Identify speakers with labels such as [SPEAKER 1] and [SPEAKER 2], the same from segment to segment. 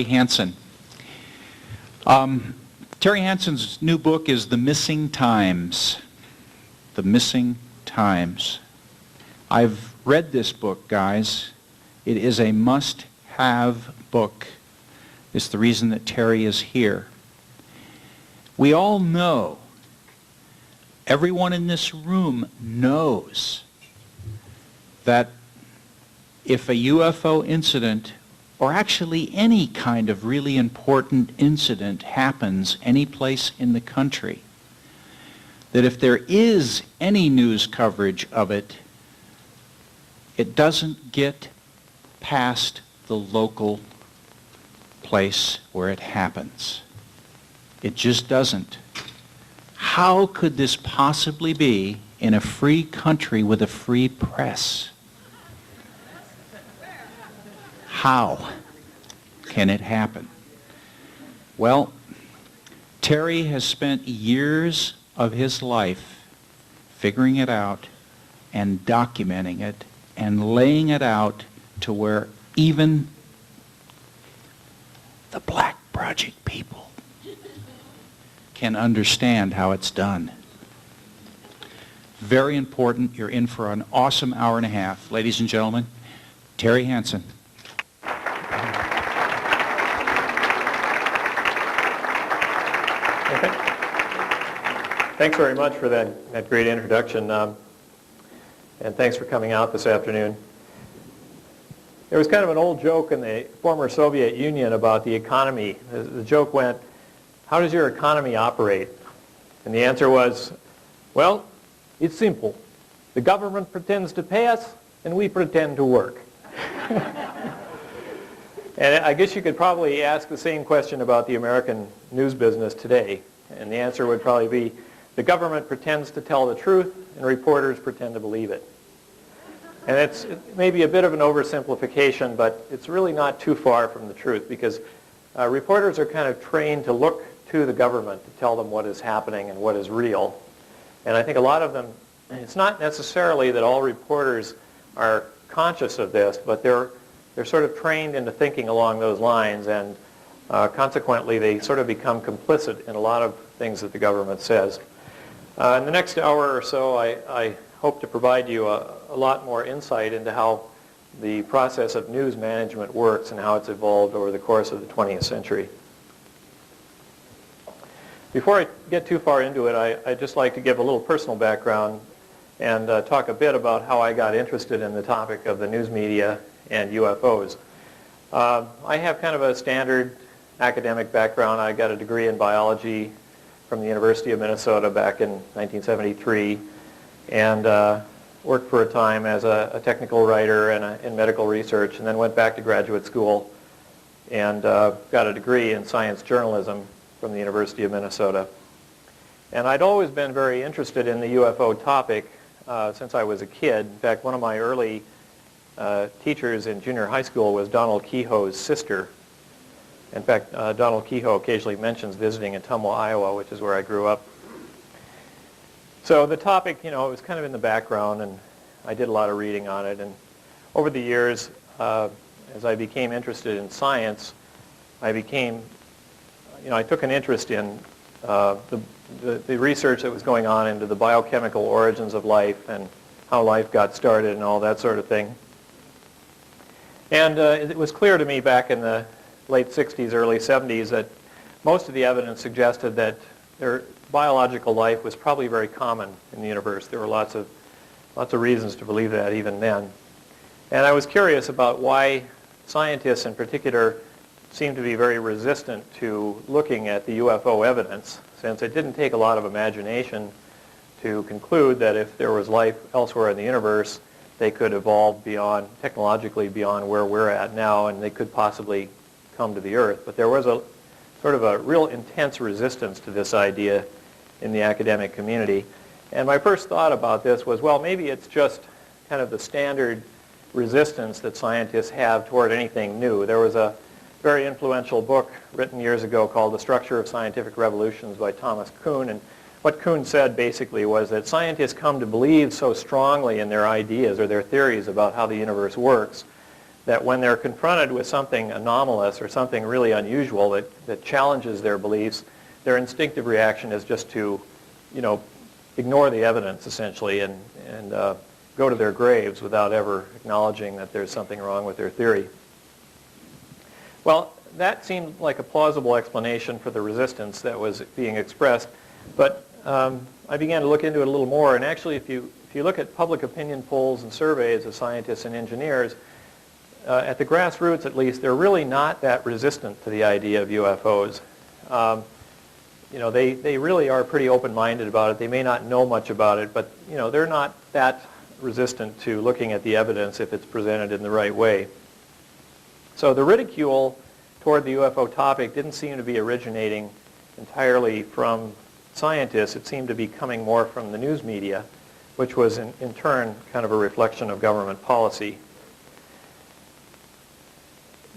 [SPEAKER 1] Hansen. Terry Hansen's new book is The Missing Times. The Missing Times. I've read this book, guys. It is a must-have book. It's the reason that Terry is here. We all know, everyone in this room knows, that if a UFO incident, or actually any kind of really important incident, happens any place in the country, that if there is any news coverage of it, it doesn't get past the local place where it happens. It just doesn't. How could this possibly be in a free country with a free press? How can it happen? Well, Terry has spent years of his life figuring it out and documenting it and laying it out to where even the Black Project people can understand how it's done. Very important. You're in for an awesome hour and a half. Ladies and gentlemen, Terry Hansen.
[SPEAKER 2] Thanks very much for that great introduction, and thanks for coming out this afternoon. There was kind of an old joke in the former Soviet Union about the economy. The joke went, how does your economy operate? And the answer was, well, it's simple. The government pretends to pay us, and we pretend to work. And I guess you could probably ask the same question about the American news business today. And the answer would probably be, the government pretends to tell the truth, and reporters pretend to believe it. And it's maybe a bit of an oversimplification, but it's really not too far from the truth, because reporters are kind of trained to look to the government to tell them what is happening and what is real. And I think a lot of them, it's not necessarily that all reporters are conscious of this, but they're sort of trained into thinking along those lines, and consequently they sort of become complicit in a lot of things that the government says. In the next hour or so, I hope to provide you a lot more insight into how the process of news management works and how it's evolved over the course of the 20th century. Before I get too far into it, I'd just like to give a little personal background and talk a bit about how I got interested in the topic of the news media and UFOs. I have kind of a standard academic background. I got a degree in biology from the University of Minnesota back in 1973, and worked for a time as a technical writer and in medical research, and then went back to graduate school and got a degree in science journalism from the University of Minnesota. And I'd always been very interested in the UFO topic since I was a kid. In fact, one of my early teachers in junior high school was Donald Kehoe's sister. In fact, Donald Kehoe occasionally mentions visiting in Tumwa, Iowa, which is where I grew up. So the topic, it was kind of in the background, and I did a lot of reading on it. And over the years, as I became interested in science, I took an interest in the research that was going on into the biochemical origins of life and how life got started and all that sort of thing. And it was clear to me back in the late 60s, early 70s, that most of the evidence suggested that biological life was probably very common in the universe. There were lots of reasons to believe that even then. And I was curious about why scientists in particular seemed to be very resistant to looking at the UFO evidence, since it didn't take a lot of imagination to conclude that if there was life elsewhere in the universe, they could evolve technologically beyond where we're at now, and they could possibly come to the Earth. But there was a sort of a real intense resistance to this idea in the academic community. And my first thought about this was, well, maybe it's just kind of the standard resistance that scientists have toward anything new. There was a very influential book written years ago called The Structure of Scientific Revolutions by Thomas Kuhn. And what Kuhn said basically was that scientists come to believe so strongly in their ideas or their theories about how the universe works that when they're confronted with something anomalous or something really unusual that challenges their beliefs, their instinctive reaction is just to, ignore the evidence essentially and go to their graves without ever acknowledging that there's something wrong with their theory. Well, that seemed like a plausible explanation for the resistance that was being expressed, but I began to look into it a little more, and actually if you look at public opinion polls and surveys of scientists and engineers, at the grassroots at least, they're really not that resistant to the idea of UFOs. They really are pretty open-minded about it. They may not know much about it, but they're not that resistant to looking at the evidence if it's presented in the right way. So the ridicule toward the UFO topic didn't seem to be originating entirely from scientists. It seemed to be coming more from the news media, which was in turn kind of a reflection of government policy.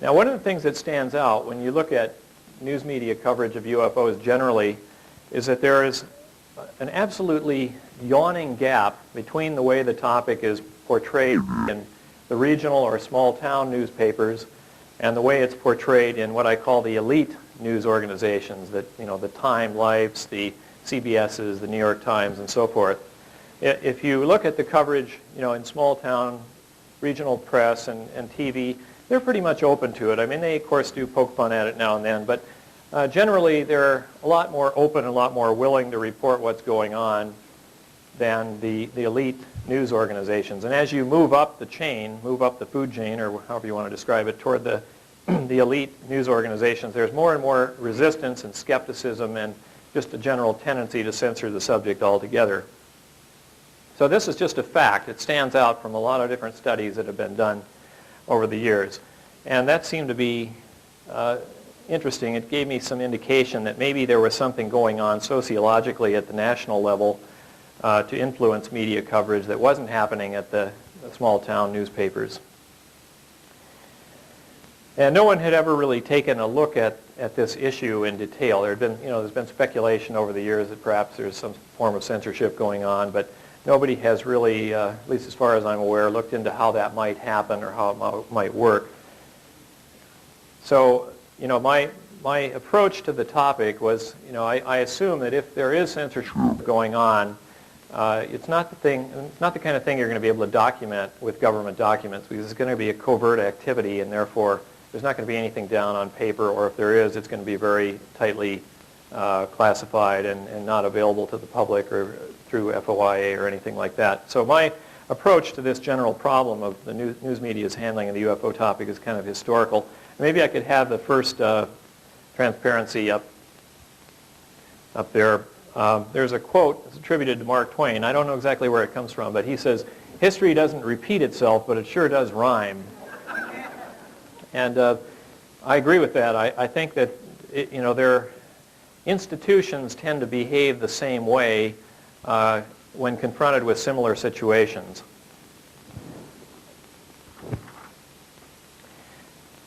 [SPEAKER 2] Now, one of the things that stands out when you look at news media coverage of UFOs generally is that there is an absolutely yawning gap between the way the topic is portrayed in the regional or small town newspapers and the way it's portrayed in what I call the elite news organizations, that the Time Lifes, the CBS's, the New York Times, and so forth. If you look at the coverage, in small town regional press and TV, they're pretty much open to it. I mean, they of course do poke fun at it now and then, but generally they're a lot more open, a lot more willing to report what's going on than the elite news organizations. And as you move up the chain, move up the food chain, or however you want to describe it, toward the elite news organizations, there's more and more resistance and skepticism and just a general tendency to censor the subject altogether. So this is just a fact. It stands out from a lot of different studies that have been done over the years. And that seemed to be interesting. It gave me some indication that maybe there was something going on sociologically at the national level to influence media coverage that wasn't happening at the small town newspapers. And no one had ever really taken a look at this issue in detail. There's been speculation over the years that perhaps there's some form of censorship going on, but nobody has really, at least as far as I'm aware, looked into how that might happen or how it might work. So, my approach to the topic was, I assume that if there is censorship going on, it's not the kind of thing you're going to be able to document with government documents, because it's going to be a covert activity, and therefore there's not going to be anything down on paper, or if there is, it's going to be very tightly classified and not available to the public or through FOIA or anything like that. So my approach to this general problem of the news media's handling of the UFO topic is kind of historical. Maybe I could have the first transparency up there. There's a quote that's attributed to Mark Twain. I don't know exactly where it comes from, but he says, "History doesn't repeat itself, but it sure does rhyme." And I agree with that. I think that their institutions tend to behave the same way when confronted with similar situations.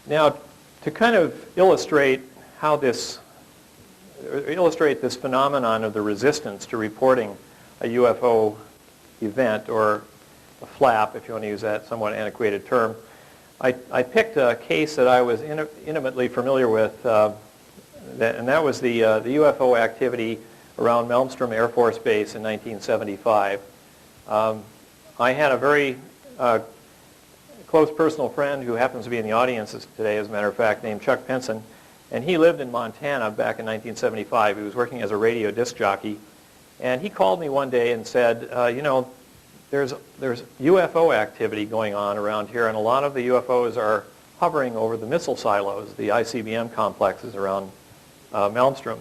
[SPEAKER 2] Now, to kind of illustrate this phenomenon of the resistance to reporting a UFO event, or a flap, if you want to use that somewhat antiquated term, I picked a case that I was intimately familiar with, and that was the UFO activity around Malmstrom Air Force Base in 1975. I had a very close personal friend who happens to be in the audience today, as a matter of fact, named Chuck Pinson, and he lived in Montana back in 1975. He was working as a radio disc jockey, and he called me one day and said, there's UFO activity going on around here, and a lot of the UFOs are hovering over the missile silos, the ICBM complexes around Malmstrom.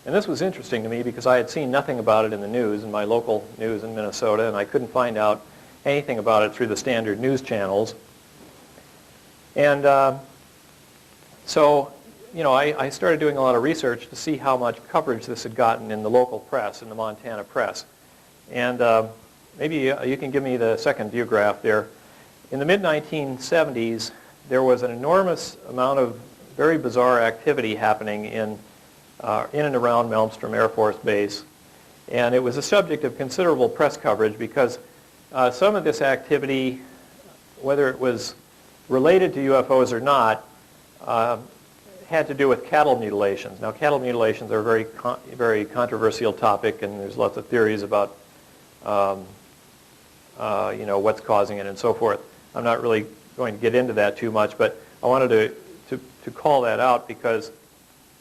[SPEAKER 2] And this was interesting to me because I had seen nothing about it in the news, in my local news in Minnesota, and I couldn't find out anything about it through the standard news channels. And so, I started doing a lot of research to see how much coverage this had gotten in the local press, in the Montana press. And maybe you can give me the second view graph there. In the mid-1970s, there was an enormous amount of very bizarre activity happening in and around Malmstrom Air Force Base. And it was a subject of considerable press coverage because some of this activity, whether it was related to UFOs or not, had to do with cattle mutilations. Now, cattle mutilations are a very controversial topic, and there's lots of theories about, what's causing it and so forth. I'm not really going to get into that too much, but I wanted to call that out because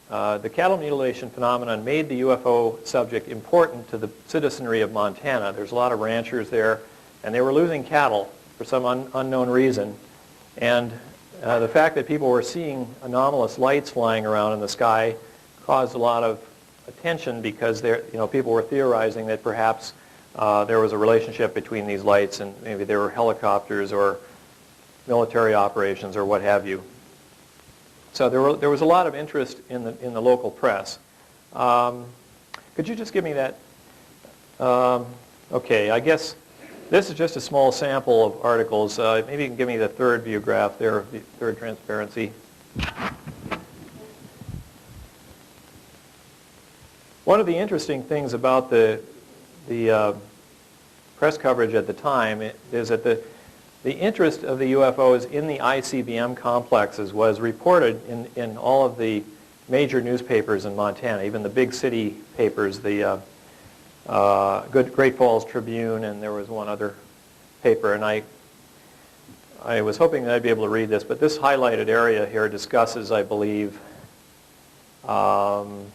[SPEAKER 2] the cattle mutilation phenomenon made the UFO subject important to the citizenry of Montana. There's a lot of ranchers there, and they were losing cattle for some unknown reason. And the fact that people were seeing anomalous lights flying around in the sky caused a lot of attention because people were theorizing that perhaps there was a relationship between these lights and maybe there were helicopters or military operations or what have you. So there was a lot of interest in the local press. Could you just give me that? Okay, I guess this is just a small sample of articles. Maybe you can give me the third view graph there, the third transparency. One of the interesting things about the press coverage at the time is that the interest of the UFOs in the ICBM complexes was reported in all of the major newspapers in Montana, even the big city papers, the Great Falls Tribune, and there was one other paper, and I was hoping that I'd be able to read this, but this highlighted area here discusses, I believe, the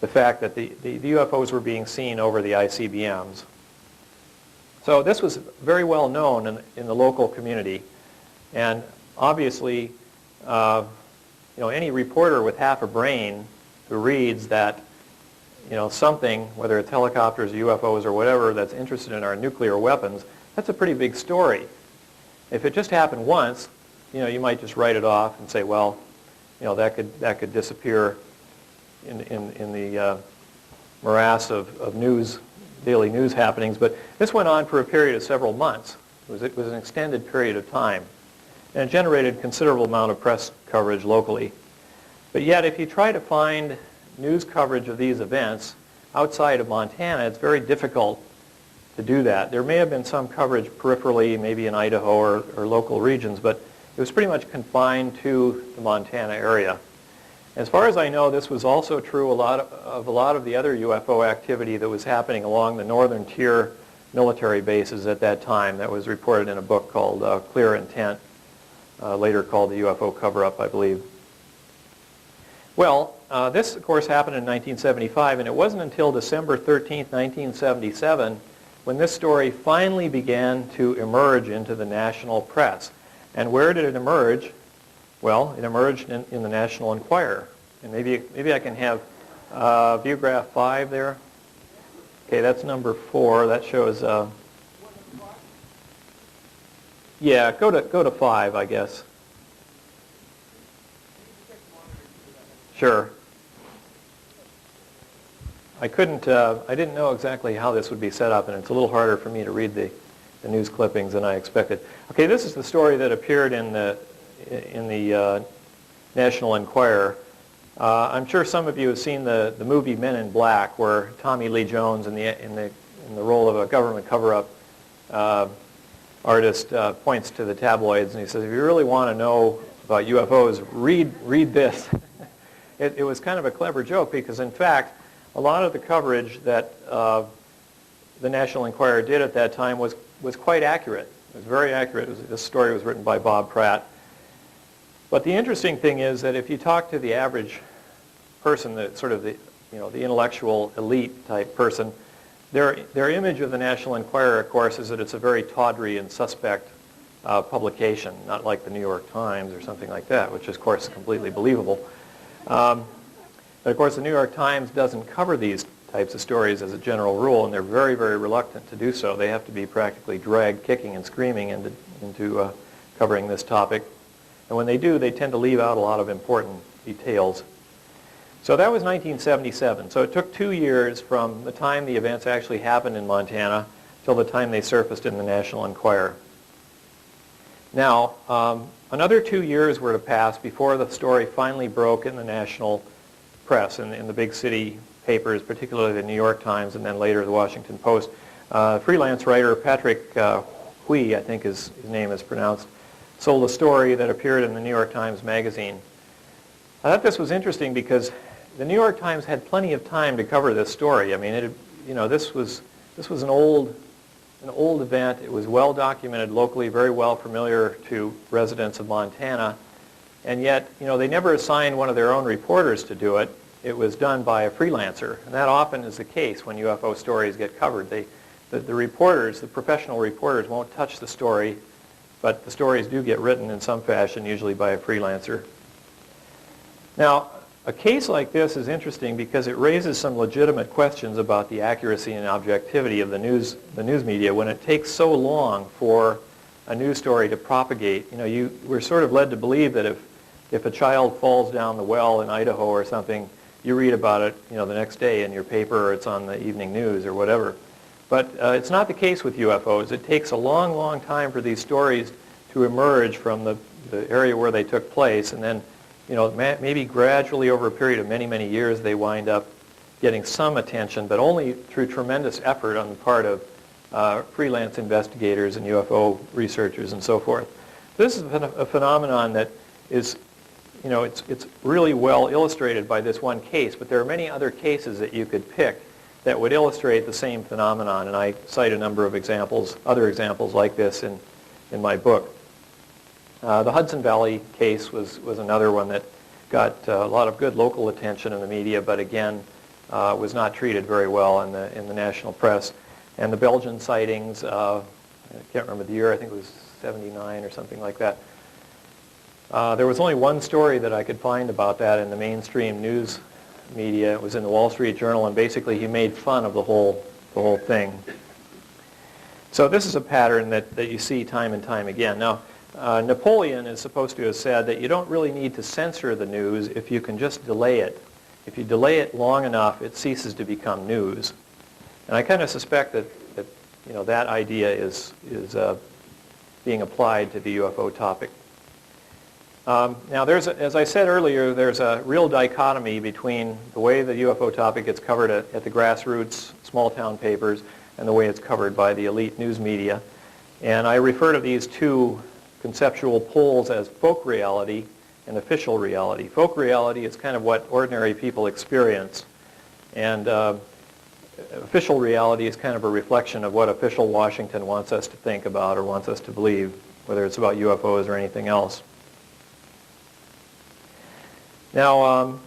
[SPEAKER 2] fact that the UFOs were being seen over the ICBMs. So this was very well known in the local community, and obviously, any reporter with half a brain who reads that, something, whether it's helicopters, UFOs, or whatever, that's interested in our nuclear weapons, that's a pretty big story. If it just happened once, you might just write it off and say, well, that could disappear in the morass of daily news happenings. But this went on for a period of several months. It was an extended period of time, and it generated a considerable amount of press coverage locally. But yet, if you try to find news coverage of these events outside of Montana, it's very difficult to do that. There may have been some coverage peripherally, maybe in Idaho or local regions, but it was pretty much confined to the Montana area. As far as I know, this was also true of a lot of the other UFO activity that was happening along the northern tier military bases at that time. That was reported in a book called Clear Intent, later called the UFO Cover-Up, I believe. Well, this, of course, happened in 1975, and it wasn't until December 13th, 1977, when this story finally began to emerge into the national press. And where did it emerge? Well, it emerged in the National Enquirer. And maybe I can have view graph 5 there. Okay, that's number 4. That shows. Yeah, go to 5, I guess. Sure. I didn't know exactly how this would be set up, and it's a little harder for me to read the news clippings than I expected. Okay, this is the story that appeared in the National Enquirer. I'm sure some of you have seen the movie Men in Black, where Tommy Lee Jones, in the role of a government cover-up artist, points to the tabloids and he says, "If you really want to know about UFOs, read this." It was kind of a clever joke because, in fact, a lot of the coverage that the National Enquirer did at that time was quite accurate. It was very accurate. This story was written by Bob Pratt. But the interesting thing is that if you talk to the average person, the intellectual elite type person, their image of the National Enquirer, of course, is that it's a very tawdry and suspect publication, not like the New York Times or something like that, which is, of course, completely believable. But of course, the New York Times doesn't cover these types of stories as a general rule, and they're very, very reluctant to do so. They have to be practically dragged kicking and screaming into covering this topic. And when they do, they tend to leave out a lot of important details. So that was 1977. So it took 2 years from the time the events actually happened in Montana till the time they surfaced in the National Enquirer. Now, another 2 years were to pass before the story finally broke in the national press, in the big city papers, particularly the New York Times and then later the Washington Post. Freelance writer Patrick Hui, I think his name is pronounced, sold a story that appeared in the New York Times Magazine. I thought this was interesting because the New York Times had plenty of time to cover this story. I mean, this was an old event. It was well documented locally, very well familiar to residents of Montana, and yet, they never assigned one of their own reporters to do it. It was done by a freelancer, and that often is the case when UFO stories get covered. The reporters, the professional reporters, won't touch the story, but the stories do get written in some fashion, usually by a freelancer. Now, a case like this is interesting because it raises some legitimate questions about the accuracy and objectivity of the news media when it takes so long for a news story to propagate. We're sort of led to believe that if a child falls down the well in Idaho or something, you read about it, the next day in your paper, or it's on the evening news or whatever. But it's not the case with UFOs. It takes a long, long time for these stories to emerge from the area where they took place, and then maybe gradually over a period of many, many years they wind up getting some attention, but only through tremendous effort on the part of freelance investigators and UFO researchers and so forth. This is a phenomenon that is, it's really well illustrated by this one case, but there are many other cases that you could pick that would illustrate the same phenomenon, and I cite a number of examples, other examples like this in my book. The Hudson Valley case was another one that got a lot of good local attention in the media, but again, was not treated very well in the national press. And the Belgian sightings, I can't remember the year, I think it was 79 or something like that. There was only one story that I could find about that in the mainstream news media. It was in the Wall Street Journal, and basically he made fun of the whole thing. So this is a pattern that you see time and time again. Now, Napoleon is supposed to have said that you don't really need to censor the news if you can just delay it. If you delay it long enough, it ceases to become news. And I kind of suspect that that idea is being applied to the UFO topic. Now, as I said earlier, there's a real dichotomy between the way the UFO topic gets covered at the grassroots, small-town papers, and the way it's covered by the elite news media. And I refer to these two conceptual poles as folk reality and official reality. Folk reality is kind of what ordinary people experience, and official reality is kind of a reflection of what official Washington wants us to think about or wants us to believe, whether it's about UFOs or anything else. Now,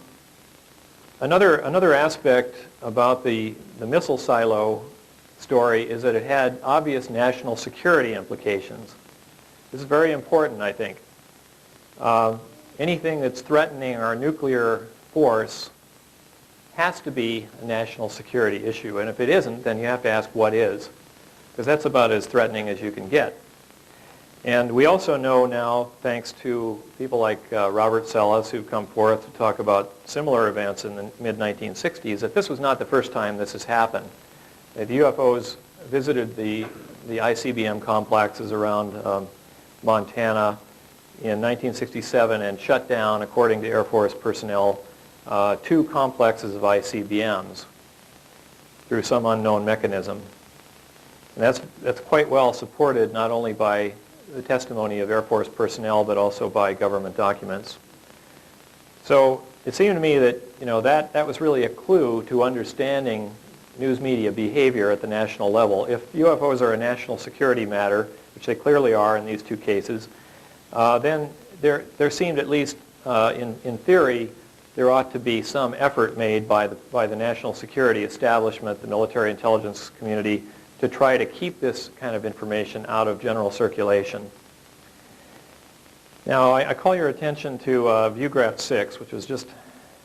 [SPEAKER 2] another aspect about the missile silo story is that it had obvious national security implications. This is very important, I think. Anything that's threatening our nuclear force has to be a national security issue, and if it isn't, then you have to ask what is, because that's about as threatening as you can get. And we also know now, thanks to people like Robert Sellis, who've come forth to talk about similar events in the mid-1960s, that this was not the first time this has happened. The UFOs visited the ICBM complexes around Montana in 1967 and shut down, according to Air Force personnel, 2 complexes of ICBMs through some unknown mechanism. And that's quite well supported not only by the testimony of Air Force personnel but also by government documents. So it seemed to me that that was really a clue to understanding news media behavior at the national level. If UFOs are a national security matter, which they clearly are in these 2 cases, then there seemed, at least in theory, there ought to be some effort made by the national security establishment, the military intelligence community, to try to keep this kind of information out of general circulation. Now, I call your attention to view graph 6, which was just,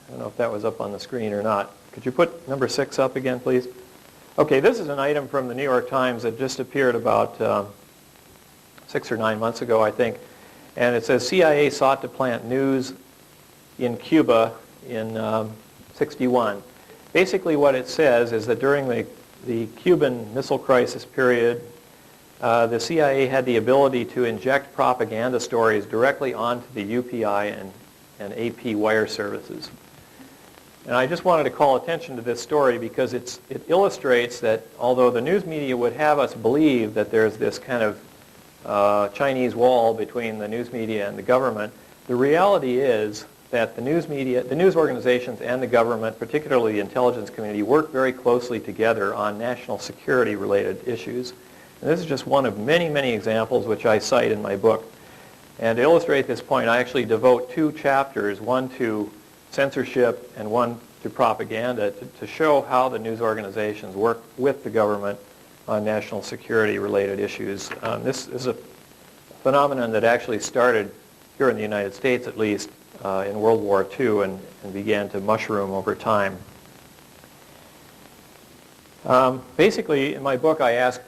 [SPEAKER 2] I don't know if that was up on the screen or not. Could you put number 6 up again, please? Okay, this is an item from the New York Times that just appeared about 6 or 9 months ago, I think. And it says, CIA sought to plant news in Cuba in 61. Basically what it says is that during the Cuban Missile Crisis period, the CIA had the ability to inject propaganda stories directly onto the UPI and AP wire services. And I just wanted to call attention to this story because it illustrates that although the news media would have us believe that there's this kind of Chinese wall between the news media and the government. The reality is that the news media, the news organizations and the government, particularly the intelligence community, work very closely together on national security related issues. And this is just one of many, many examples which I cite in my book. And to illustrate this point, I actually devote 2 chapters, one to censorship and one to propaganda, to show how the news organizations work with the government on national security related issues. This is a phenomenon that actually started here in the United States, at least, in World War II and began to mushroom over time. Basically, in my book, I ask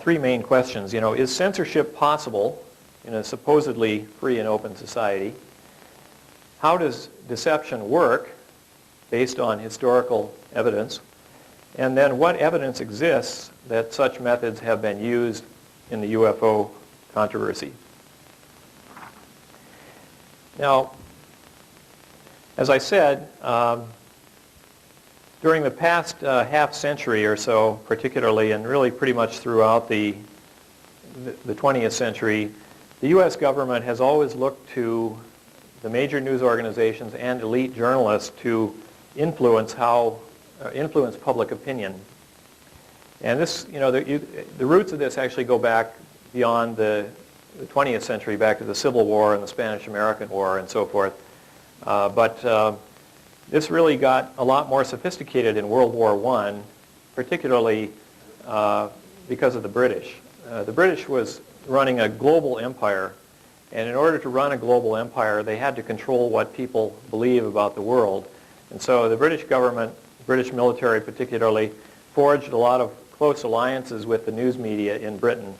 [SPEAKER 2] 3 main questions. You know, is censorship possible in a supposedly free and open society? How does deception work based on historical evidence? And then what evidence exists that such methods have been used in the UFO controversy? Now, as I said, during the past half century or so, particularly, and really pretty much throughout the 20th century, the U.S. government has always looked to the major news organizations and elite journalists to influence public opinion. And this, you know, the roots of this actually go back beyond the 20th century, back to the Civil War and the Spanish-American War and so forth. But this really got a lot more sophisticated in World War I, particularly because of the British. The British was running a global empire, and in order to run a global empire, they had to control what people believe about the world. And so the British government, British military particularly, forged a lot of close alliances with the news media in Britain.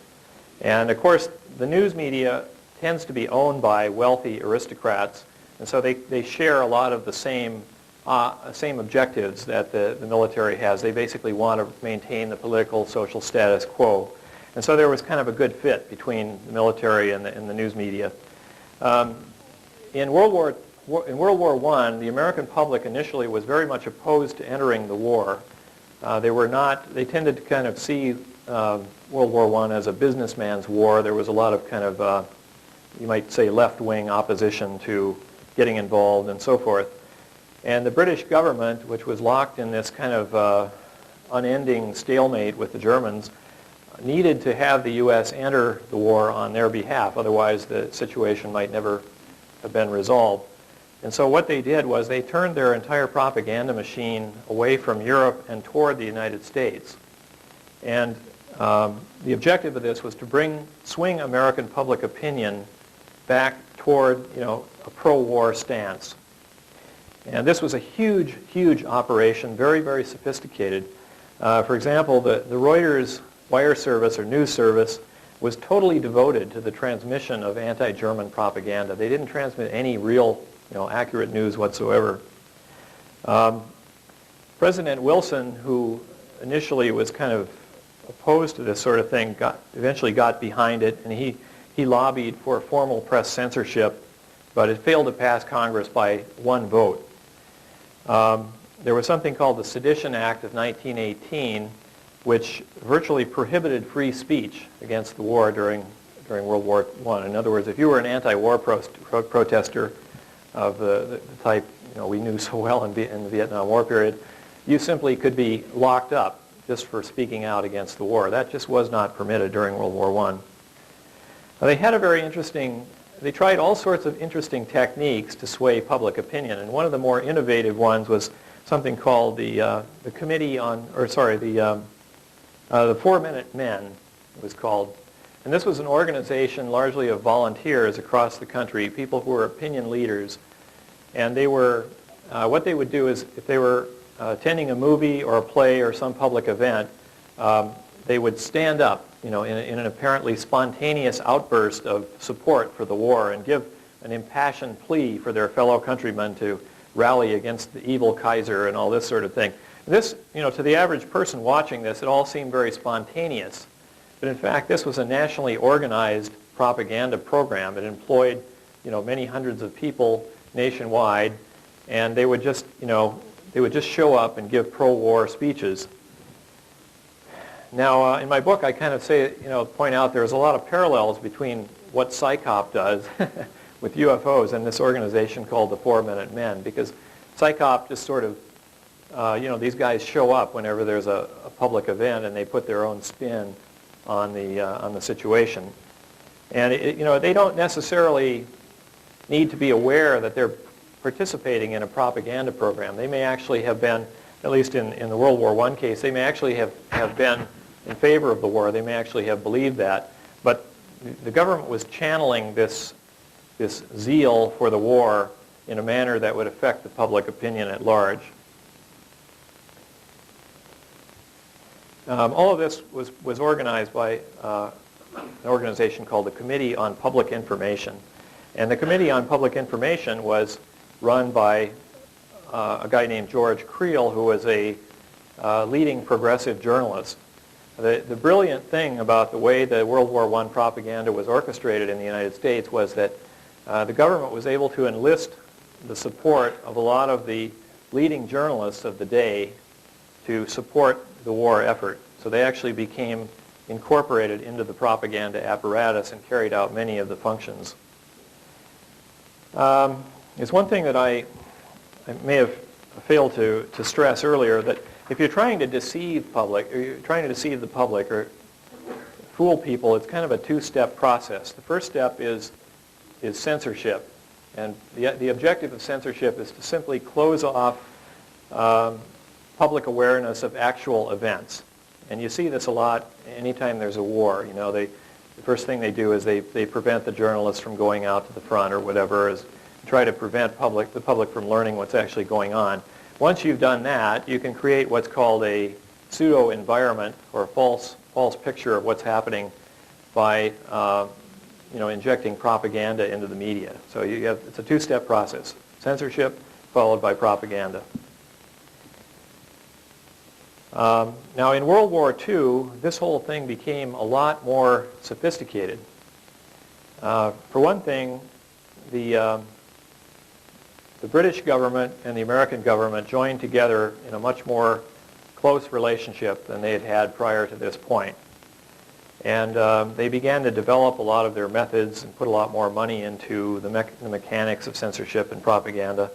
[SPEAKER 2] And of course, the news media tends to be owned by wealthy aristocrats, and so they share a lot of the same objectives that the military has. They basically want to maintain the political, social status quo. And so there was kind of a good fit between the military and the news media. In World War I, the American public initially was very much opposed to entering the war. They tended to kind of see World War I as a businessman's war. There was a lot of kind of, you might say, left-wing opposition to getting involved and so forth. And the British government, which was locked in this kind of unending stalemate with the Germans, needed to have the U.S. enter the war on their behalf. Otherwise, the situation might never have been resolved. And so what they did was they turned their entire propaganda machine away from Europe and toward the United States. And the objective of this was to swing American public opinion back toward, you know, a pro-war stance. And this was a huge, huge operation, very, very sophisticated. For example, the Reuters wire service or news service was totally devoted to the transmission of anti-German propaganda. They didn't transmit any real, you know, accurate news whatsoever. President Wilson, who initially was kind of opposed to this sort of thing, eventually got behind it, and he lobbied for formal press censorship, but it failed to pass Congress by 1 vote. There was something called the Sedition Act of 1918, which virtually prohibited free speech against the war during World War I. In other words, if you were an anti-war protester of the type, you know, we knew so well in the Vietnam War period, you simply could be locked up just for speaking out against the war. That just was not permitted during World War I. Now, they tried all sorts of interesting techniques to sway public opinion, and one of the more innovative ones was something called the 4-Minute Men, it was called. And this was an organization largely of volunteers across the country, people who were opinion leaders. And they were, what they would do is, if they were attending a movie or a play or some public event, they would stand up, you know, in an apparently spontaneous outburst of support for the war and give an impassioned plea for their fellow countrymen to rally against the evil Kaiser and all this sort of thing. This, you know, to the average person watching this, it all seemed very spontaneous. But in fact, this was a nationally organized propaganda program. It employed, you know, many hundreds of people nationwide, and they would just, you know, show up and give pro-war speeches. Now, in my book, I kind of say, point out there's a lot of parallels between what PSYCOP does with UFOs and this organization called the 4-Minute Men, because PSYCOP just sort of, these guys show up whenever there's a public event and they put their own spin on the situation. And, they don't necessarily need to be aware that they're participating in a propaganda program. They may actually have been, at least in the World War I case, they may actually have been in favor of the war. They may actually have believed that. But the government was channeling this zeal for the war in a manner that would affect the public opinion at large. All of this was organized by an organization called the Committee on Public Information. And the Committee on Public Information was run by a guy named George Creel, who was a leading progressive journalist. The brilliant thing about the way the World War I propaganda was orchestrated in the United States was that the government was able to enlist the support of a lot of the leading journalists of the day to support the war effort. So they actually became incorporated into the propaganda apparatus and carried out many of the functions. There's one thing that I may have failed to stress earlier, that if you're trying to deceive the public or fool people, it's kind of a two-step process. The first step is censorship. And the objective of censorship is to simply close off public awareness of actual events. And you see this a lot anytime there's a war. The first thing they do is they prevent the journalists from going out to the front or whatever, is try to prevent the public from learning what's actually going on. Once you've done that, you can create what's called a pseudo-environment, or a false picture of what's happening by injecting propaganda into the media. So it's a two-step process: censorship followed by propaganda. Now, in World War II, this whole thing became a lot more sophisticated. For one thing, the British government and the American government joined together in a much more close relationship than they had had prior to this point. And they began to develop a lot of their methods and put a lot more money into the mechanics of censorship and propaganda.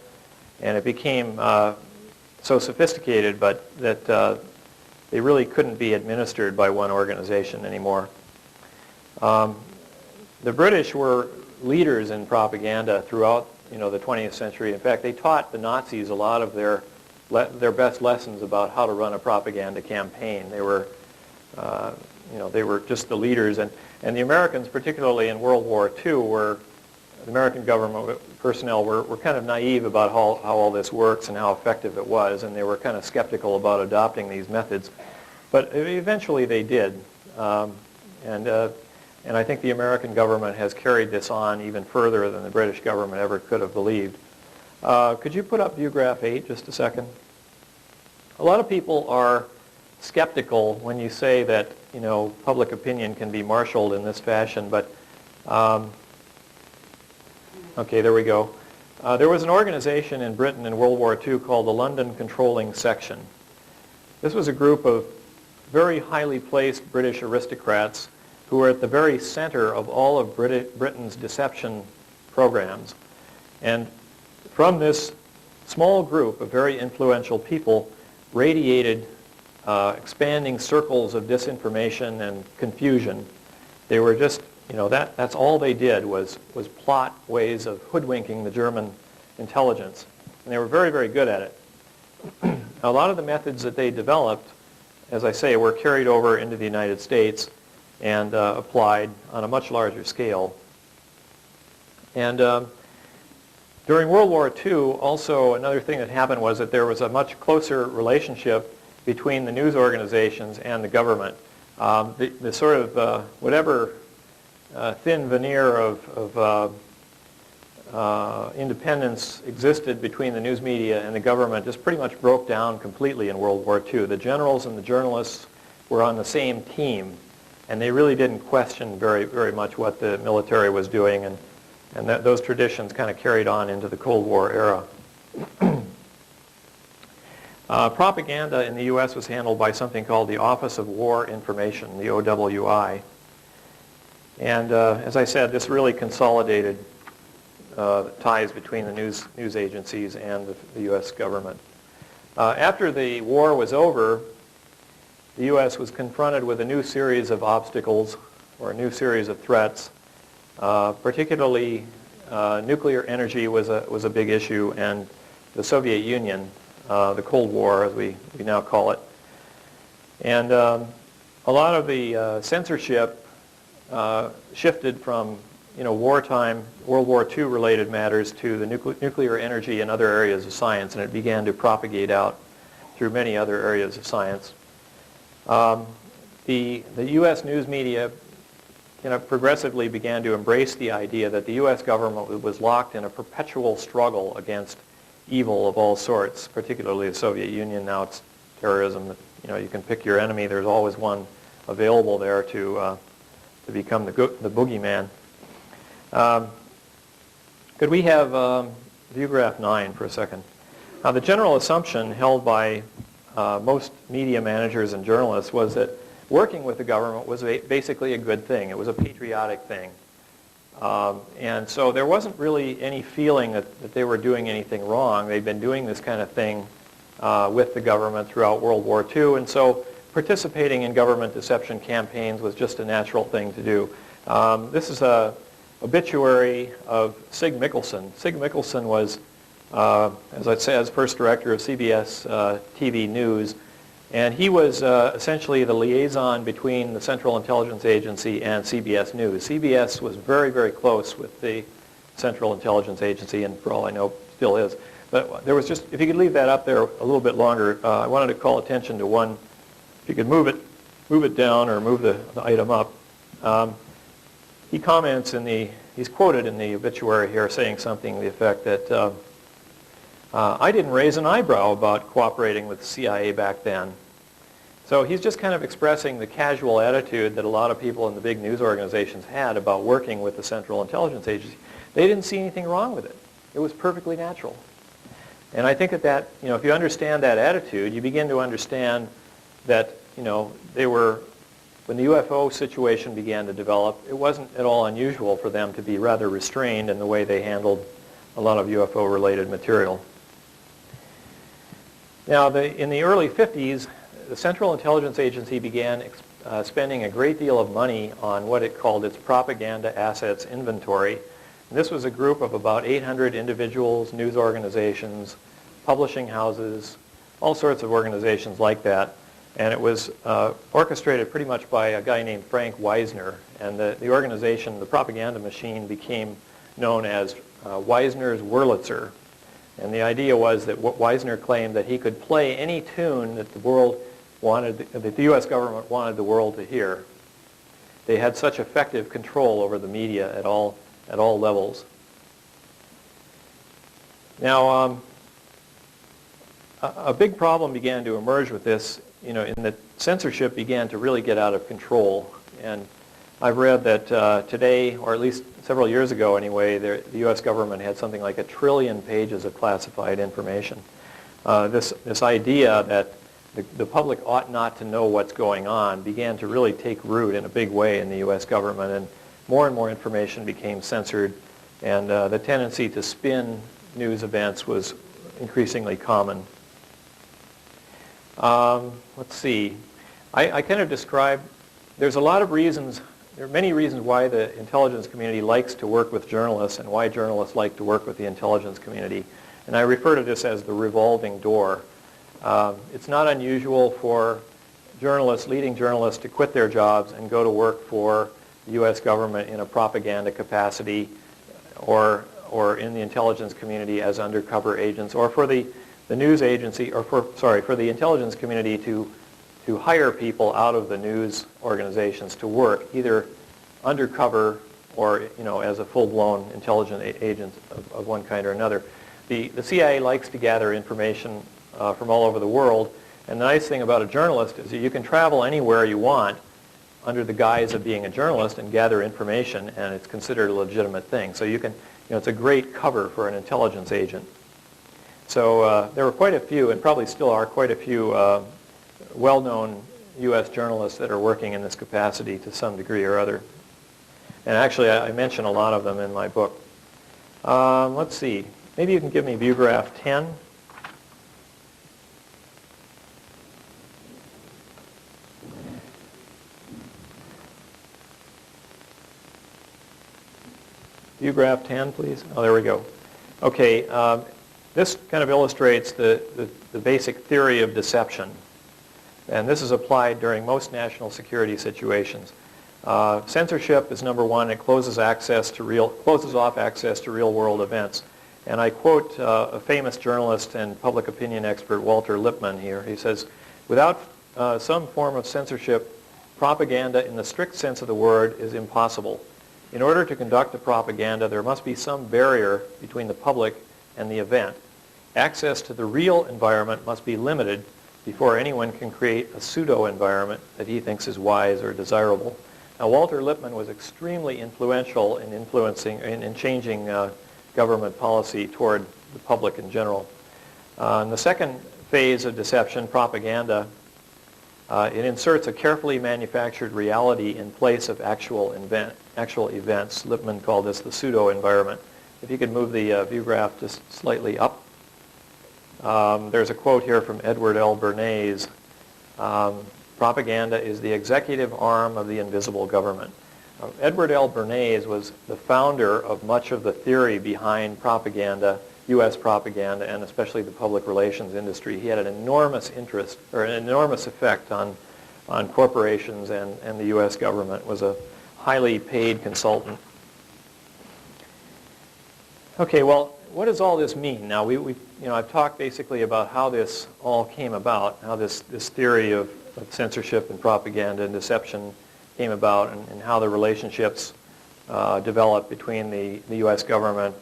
[SPEAKER 2] And it became so sophisticated, but that they really couldn't be administered by one organization anymore. The British were leaders in propaganda throughout the 20th century. In fact, they taught the Nazis a lot of their best lessons about how to run a propaganda campaign. They were just the leaders, and the Americans, particularly in World War II, the American government personnel were kind of naive about how all this works and how effective it was, and they were kind of skeptical about adopting these methods. But eventually they did, and I think the American government has carried this on even further than the British government ever could have believed. Could you put up view graph 8 just a second? A lot of people are skeptical when you say that public opinion can be marshaled in this fashion, but okay, there we go. There was an organization in Britain in World War II called the London Controlling Section. This was a group of very highly placed British aristocrats who were at the very center of all of Britain's deception programs. And from this small group of very influential people radiated expanding circles of disinformation and confusion. They were just, that's all they did was plot ways of hoodwinking the German intelligence. And they were very, very good at it. A lot of the methods that they developed, as I say, were carried over into the United States and applied on a much larger scale. And during World War II, also another thing that happened was that there was a much closer relationship between the news organizations and the government. The sort of whatever thin veneer of independence existed between the news media and the government just pretty much broke down completely in World War II. The generals and the journalists were on the same team, and they really didn't question very, very much what the military was doing, and those traditions kind of carried on into the Cold War era. Propaganda in the U.S. was handled by something called the Office of War Information, the OWI. And as I said, this really consolidated ties between the news agencies and the U.S. government. After the war was over, the U.S. was confronted with a new series of obstacles or a new series of threats. Particularly, nuclear energy was a big issue, and the Soviet Union, the Cold War, as we now call it. And a lot of the censorship shifted from wartime, World War II related matters to the nuclear energy and other areas of science, and it began to propagate out through many other areas of science. The U.S. news media progressively began to embrace the idea that the U.S. government was locked in a perpetual struggle against evil of all sorts, particularly the Soviet Union. Now it's terrorism. You can pick your enemy. There's always one available there to become the boogeyman. Could we have view graph 9 for a second? Now, the general assumption held by most media managers and journalists was that working with the government was basically a good thing. It was a patriotic thing. And so there wasn't really any feeling that they were doing anything wrong. They'd been doing this kind of thing with the government throughout World War II, and so participating in government deception campaigns was just a natural thing to do. This is an obituary of Sig Mickelson. Sig Mickelson was, as I said, first director of CBS TV News. And he was essentially the liaison between the Central Intelligence Agency and CBS News. CBS was very, very close with the Central Intelligence Agency, and for all I know, still is. But there was just, if you could leave that up there a little bit longer, I wanted to call attention to one. If you could move it down or move the item up. He comments he's quoted in the obituary here saying something to the effect that, I didn't raise an eyebrow about cooperating with the CIA back then. So he's just kind of expressing the casual attitude that a lot of people in the big news organizations had about working with the Central Intelligence Agency. They didn't see anything wrong with it. It was perfectly natural. And I think that, if you understand that attitude, you begin to understand that, they were, when the UFO situation began to develop, it wasn't at all unusual for them to be rather restrained in the way they handled a lot of UFO-related material. Now, in the early 50s, the Central Intelligence Agency began spending a great deal of money on what it called its propaganda assets inventory. And this was a group of about 800 individuals, news organizations, publishing houses, all sorts of organizations like that. And it was orchestrated pretty much by a guy named Frank Wisner. And the organization, the propaganda machine, became known as Wisner's Wurlitzer. And the idea was that Wisner claimed that he could play any tune that that the U.S. government wanted the world to hear. They had such effective control over the media at all levels. Now, a big problem began to emerge with this, in that censorship began to really get out of control. And I've read that today, or at least several years ago anyway, the U.S. government had something like 1 trillion pages of classified information. This idea that the public ought not to know what's going on began to really take root in a big way in the U.S. government, and more information became censored, and the tendency to spin news events was increasingly common. Let's see. I kind of described, there's a lot of reasons, there are many reasons why the intelligence community likes to work with journalists and why journalists like to work with the intelligence community. And I refer to this as the revolving door. It's not unusual for leading journalists to quit their jobs and go to work for the U.S. government in a propaganda capacity or in the intelligence community as undercover agents, or for the news agency, or for the intelligence community to hire people out of the news organizations to work either undercover or as a full-blown intelligence agent of one kind or another. The CIA likes to gather information from all over the world, and the nice thing about a journalist is that you can travel anywhere you want under the guise of being a journalist and gather information, and it's considered a legitimate thing. So you can, it's a great cover for an intelligence agent. So there were quite a few, and probably still are quite a few well-known U.S. journalists that are working in this capacity to some degree or other. And actually, I mention a lot of them in my book. Let's see. Maybe you can give me view graph 10. View graph 10, please. Oh, there we go. Okay, this kind of illustrates the basic theory of deception. And this is applied during most national security situations. Censorship is number one. It closes off access to real-world events. And I quote a famous journalist and public opinion expert, Walter Lippmann, here. He says, "Without some form of censorship, propaganda in the strict sense of the word is impossible. In order to conduct a propaganda, there must be some barrier between the public and the event. Access to the real environment must be limited before anyone can create a pseudo-environment that he thinks is wise or desirable." Now, Walter Lippmann was extremely influential in changing government policy toward the public in general. In the second phase of deception, propaganda, it inserts a carefully manufactured reality in place of actual events. Lippmann called this the pseudo-environment. If you could move the view graph just slightly up. There's a quote here from Edward L. Bernays. "Propaganda is the executive arm of the invisible government." Edward L. Bernays was the founder of much of the theory behind propaganda, U.S. propaganda, and especially the public relations industry. He had an enormous interest, or an enormous effect on corporations and the U.S. government, was a highly paid consultant. Okay, well, what does all this mean? Now, I've talked basically about how this all came about, how this theory of censorship and propaganda and deception came about, and how the relationships developed between the U.S. government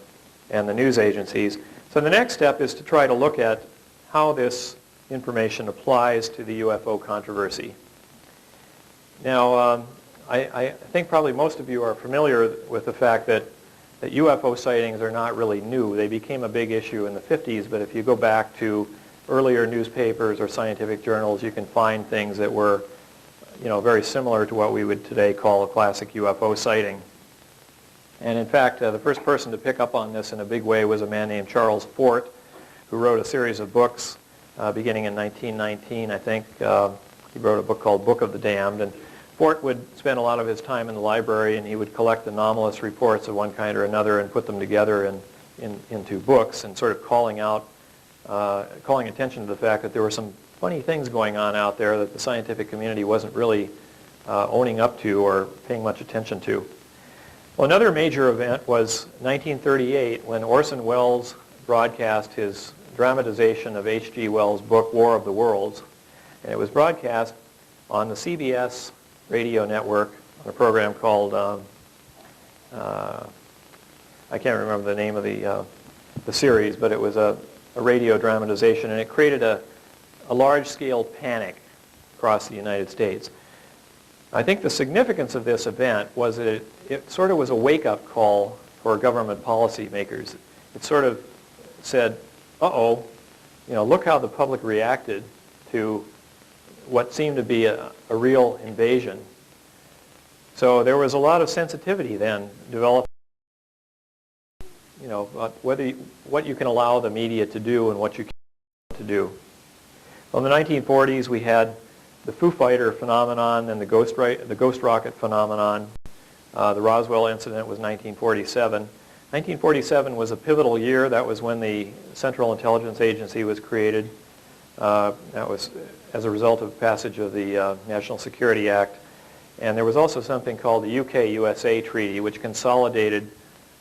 [SPEAKER 2] and the news agencies. So the next step is to try to look at how this information applies to the UFO controversy. Now, I think probably most of you are familiar with the fact that UFO sightings are not really new. They became a big issue in the 50s, but if you go back to earlier newspapers or scientific journals, you can find things that were, very similar to what we would today call a classic UFO sighting. And in fact, the first person to pick up on this in a big way was a man named Charles Fort, who wrote a series of books beginning in 1919, I think. He wrote a book called Book of the Damned. And Fort would spend a lot of his time in the library, and he would collect anomalous reports of one kind or another and put them together into books, and sort of calling attention to the fact that there were some funny things going on out there that the scientific community wasn't really owning up to or paying much attention to. Well, another major event was 1938, when Orson Welles broadcast his dramatization of H.G. Wells' book War of the Worlds, and it was broadcast on the CBS radio network on a program called, I can't remember the name of the series, but it was a radio dramatization, and it created a large-scale panic across the United States. I think the significance of this event was that it sort of was a wake-up call for government policymakers. It sort of said, uh-oh, look how the public reacted to what seemed to be a real invasion. So there was a lot of sensitivity then developed, what you can allow the media to do and what you can't to do. Well, in the 1940s, we had the Foo Fighter phenomenon and the ghost rocket phenomenon. The Roswell incident was 1947. 1947 was a pivotal year. That was when the Central Intelligence Agency was created. That was as a result of passage of the National Security Act. And there was also something called the UK-USA Treaty, which consolidated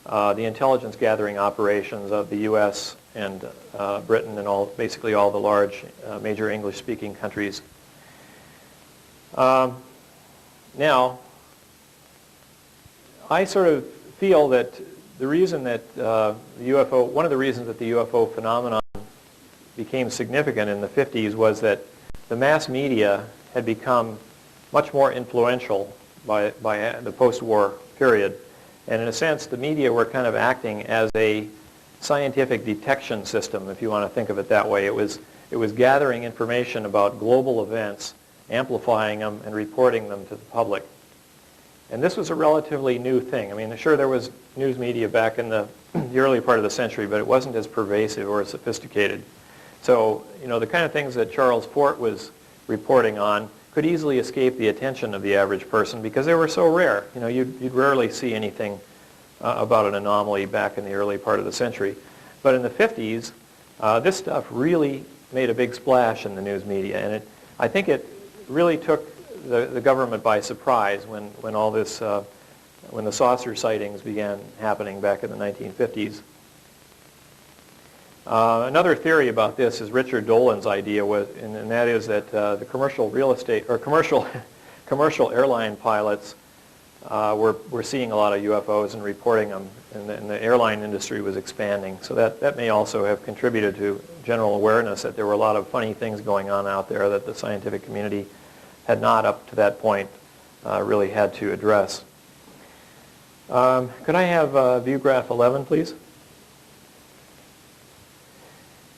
[SPEAKER 2] the intelligence gathering operations of the U.S. and Britain and basically all the large major English-speaking countries. Now, I sort of feel that the reason that one of the reasons that the UFO phenomenon became significant in the 50s was that the mass media had become much more influential by the post-war period. And in a sense, the media were kind of acting as a scientific detection system, if you want to think of it that way. It was gathering information about global events, amplifying them, and reporting them to the public. And this was a relatively new thing. I mean, sure, there was news media back in the early part of the century, but it wasn't as pervasive or as sophisticated. So, the kind of things that Charles Fort was reporting on could easily escape the attention of the average person because they were so rare. You'd rarely see anything about an anomaly back in the early part of the century. But in the 50s, this stuff really made a big splash in the news media, and I think it really took the government by surprise when all this, when the saucer sightings began happening back in the 1950s. Another theory about this is Richard Dolan's idea, and that is that the commercial real estate or commercial airline pilots were seeing a lot of UFOs and reporting them, and the airline industry was expanding. So that may also have contributed to general awareness that there were a lot of funny things going on out there that the scientific community had not, up to that point, really had to address. Could I have view graph 11, please?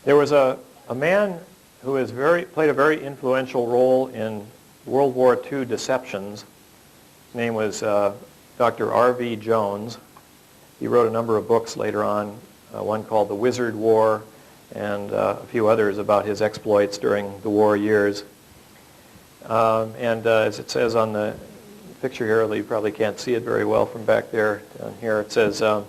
[SPEAKER 2] There was a man who played a very influential role in World War II deceptions. His name was Dr. R.V. Jones. He wrote a number of books later on, one called The Wizard War, and a few others about his exploits during the war years. As it says on the picture here, although you probably can't see it very well from back there, down here, it says from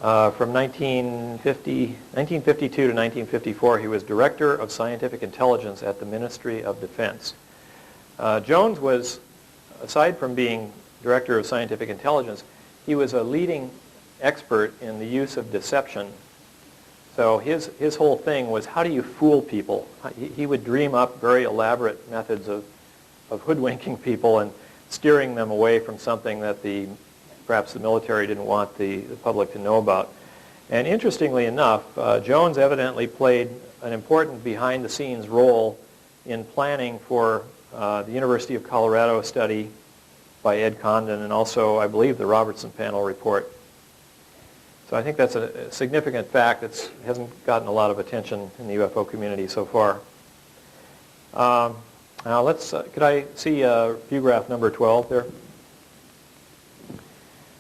[SPEAKER 2] 1952 to 1954, he was Director of Scientific Intelligence at the Ministry of Defense. Jones was, aside from being Director of Scientific Intelligence, he was a leading expert in the use of deception. So his whole thing was, how do you fool people? He would dream up very elaborate methods of hoodwinking people and steering them away from something that perhaps the military didn't want the public to know about. And interestingly enough, Jones evidently played an important behind-the-scenes role in planning for the University of Colorado study by Ed Condon, and also, I believe, the Robertson Panel report. So I think that's a significant fact that hasn't gotten a lot of attention in the UFO community so far. Now could I see view graph number 12 there?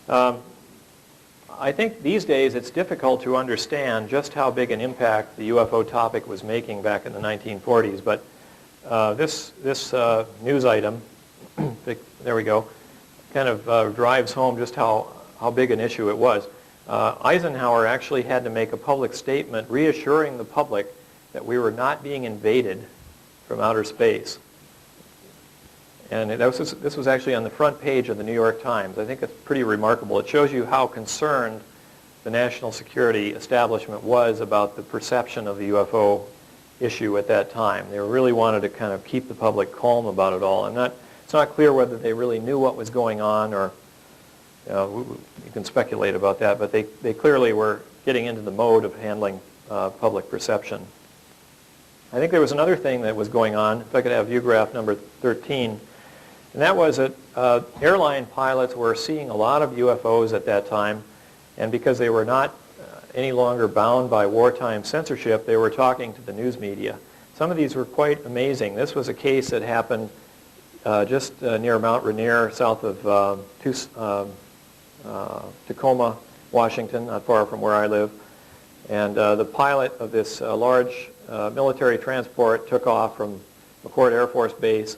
[SPEAKER 2] I think these days it's difficult to understand just how big an impact the UFO topic was making back in the 1940s, but this news item, there we go, kind of drives home just how big an issue it was. Eisenhower actually had to make a public statement reassuring the public that we were not being invaded from outer space. And this was actually on the front page of the New York Times. I think it's pretty remarkable. It shows you how concerned the national security establishment was about the perception of the UFO issue at that time. They really wanted to kind of keep the public calm about it all. It's not clear whether they really knew what was going on, or you can speculate about that, but they clearly were getting into the mode of handling public perception. I think there was another thing that was going on, if I could have view graph number 13, and that was that airline pilots were seeing a lot of UFOs at that time, and because they were not any longer bound by wartime censorship, they were talking to the news media. Some of these were quite amazing. This was a case that happened just near Mount Rainier, south of Tacoma, Washington, not far from where I live. And the pilot of this large military transport took off from McChord Air Force Base,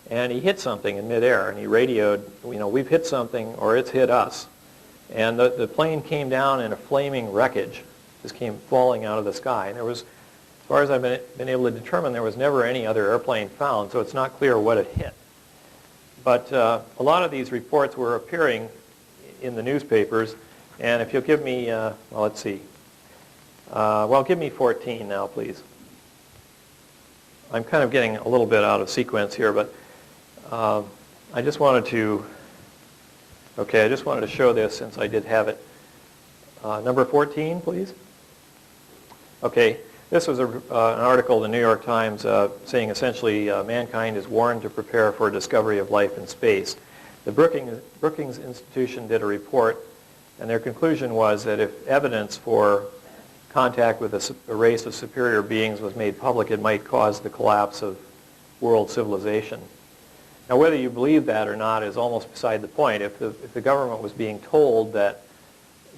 [SPEAKER 2] and he hit something in midair, and he radioed, we've hit something, or it's hit us. And the plane came down in a flaming wreckage, just came falling out of the sky. And there was, as far as I've been able to determine, there was never any other airplane found, so it's not clear what it hit. But a lot of these reports were appearing in the newspapers, and if you'll give me, well, let's see. Give me 14 now, please. I'm kind of getting a little bit out of sequence here, but I just wanted to show this since I did have it. Number 14, please. Okay, this was an article in the New York Times saying essentially mankind is warned to prepare for a discovery of life in space. The Brookings Institution did a report, and their conclusion was that if evidence for contact with a race of superior beings was made public, it might cause the collapse of world civilization. Now, whether you believe that or not is almost beside the point. If the government was being told that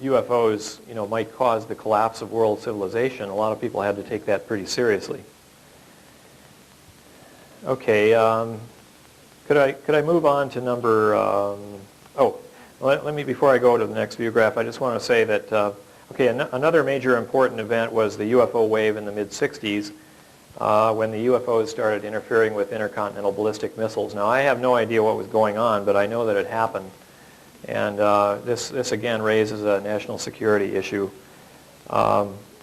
[SPEAKER 2] UFOs, might cause the collapse of world civilization, a lot of people had to take that pretty seriously. Okay, could I move on to number? Let me, before I go to the next view graph, I just want to say that another major important event was the UFO wave in the mid-60s. When the UFOs started interfering with intercontinental ballistic missiles. Now, I have no idea what was going on, but I know that it happened. And this again raises a national security issue.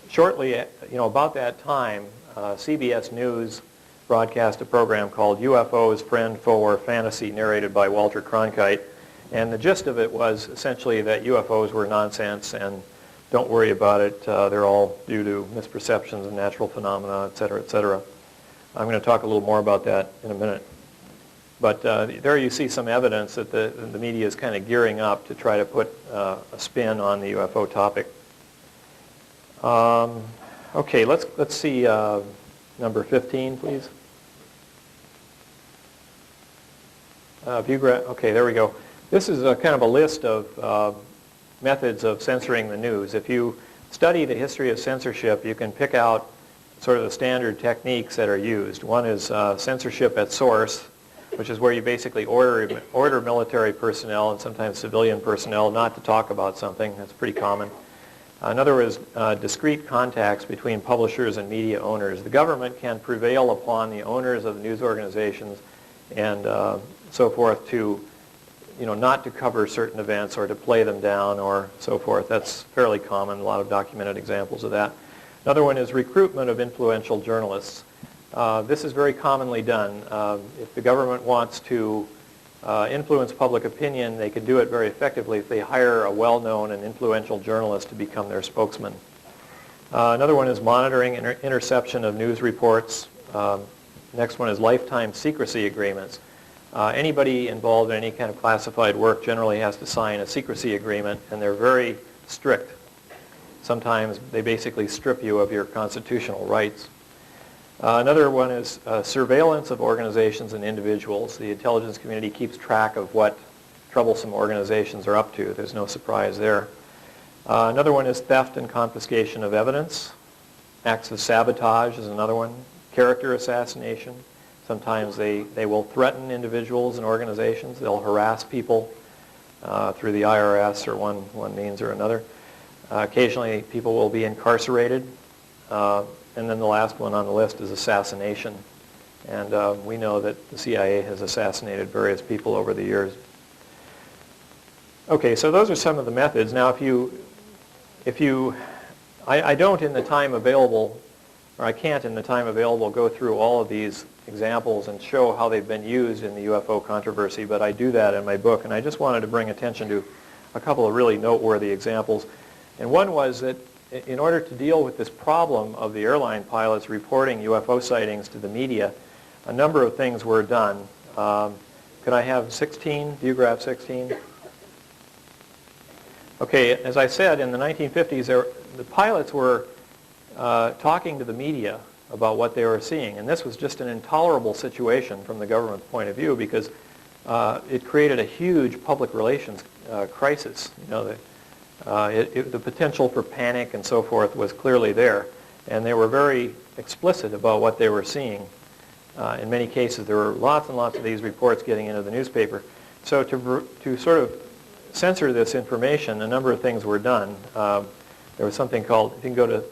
[SPEAKER 2] Shortly, about that time, CBS News broadcast a program called UFOs, Friend, Foe, or Fantasy, narrated by Walter Cronkite. And the gist of it was essentially that UFOs were nonsense and don't worry about it. They're all due to misperceptions of natural phenomena, et cetera, et cetera. I'm going to talk a little more about that in a minute. But there you see some evidence that the media is kind of gearing up to try to put a spin on the UFO topic. Okay, let's see number 15, please. Okay, there we go. This is kind of a list of methods of censoring the news. If you study the history of censorship, you can pick out sort of the standard techniques that are used. One is censorship at source, which is where you basically order military personnel and sometimes civilian personnel not to talk about something. That's pretty common. Another is discrete contacts between publishers and media owners. The government can prevail upon the owners of the news organizations and so forth to not to cover certain events or to play them down or so forth. That's fairly common, a lot of documented examples of that. Another one is recruitment of influential journalists. This is very commonly done. If the government wants to influence public opinion, they can do it very effectively if they hire a well-known and influential journalist to become their spokesman. Another one is monitoring interception of news reports. Next one is lifetime secrecy agreements. Anybody involved in any kind of classified work generally has to sign a secrecy agreement, and they're very strict. Sometimes they basically strip you of your constitutional rights. Another one is surveillance of organizations and individuals. The intelligence community keeps track of what troublesome organizations are up to. There's no surprise there. Another one is theft and confiscation of evidence. Acts of sabotage is another one. Character assassination. Sometimes they will threaten individuals and organizations. They'll harass people through the IRS or one means or another. Occasionally, people will be incarcerated. And then the last one on the list is assassination. And we know that the CIA has assassinated various people over the years. Okay, so those are some of the methods. Now, I don't in the time available, or I can't in the time available go through all of these examples and show how they've been used in the UFO controversy, but I do that in my book. And I just wanted to bring attention to a couple of really noteworthy examples. And one was that in order to deal with this problem of the airline pilots reporting UFO sightings to the media, a number of things were done. Could I have 16, view graph 16? Okay, as I said, in the 1950s, the pilots were talking to the media about what they were seeing. And this was just an intolerable situation from the government's point of view because it created a huge public relations crisis. The potential for panic and so forth was clearly there. And they were very explicit about what they were seeing. In many cases, there were lots and lots of these reports getting into the newspaper. So to sort of censor this information, a number of things were done. There was something called, if you can go to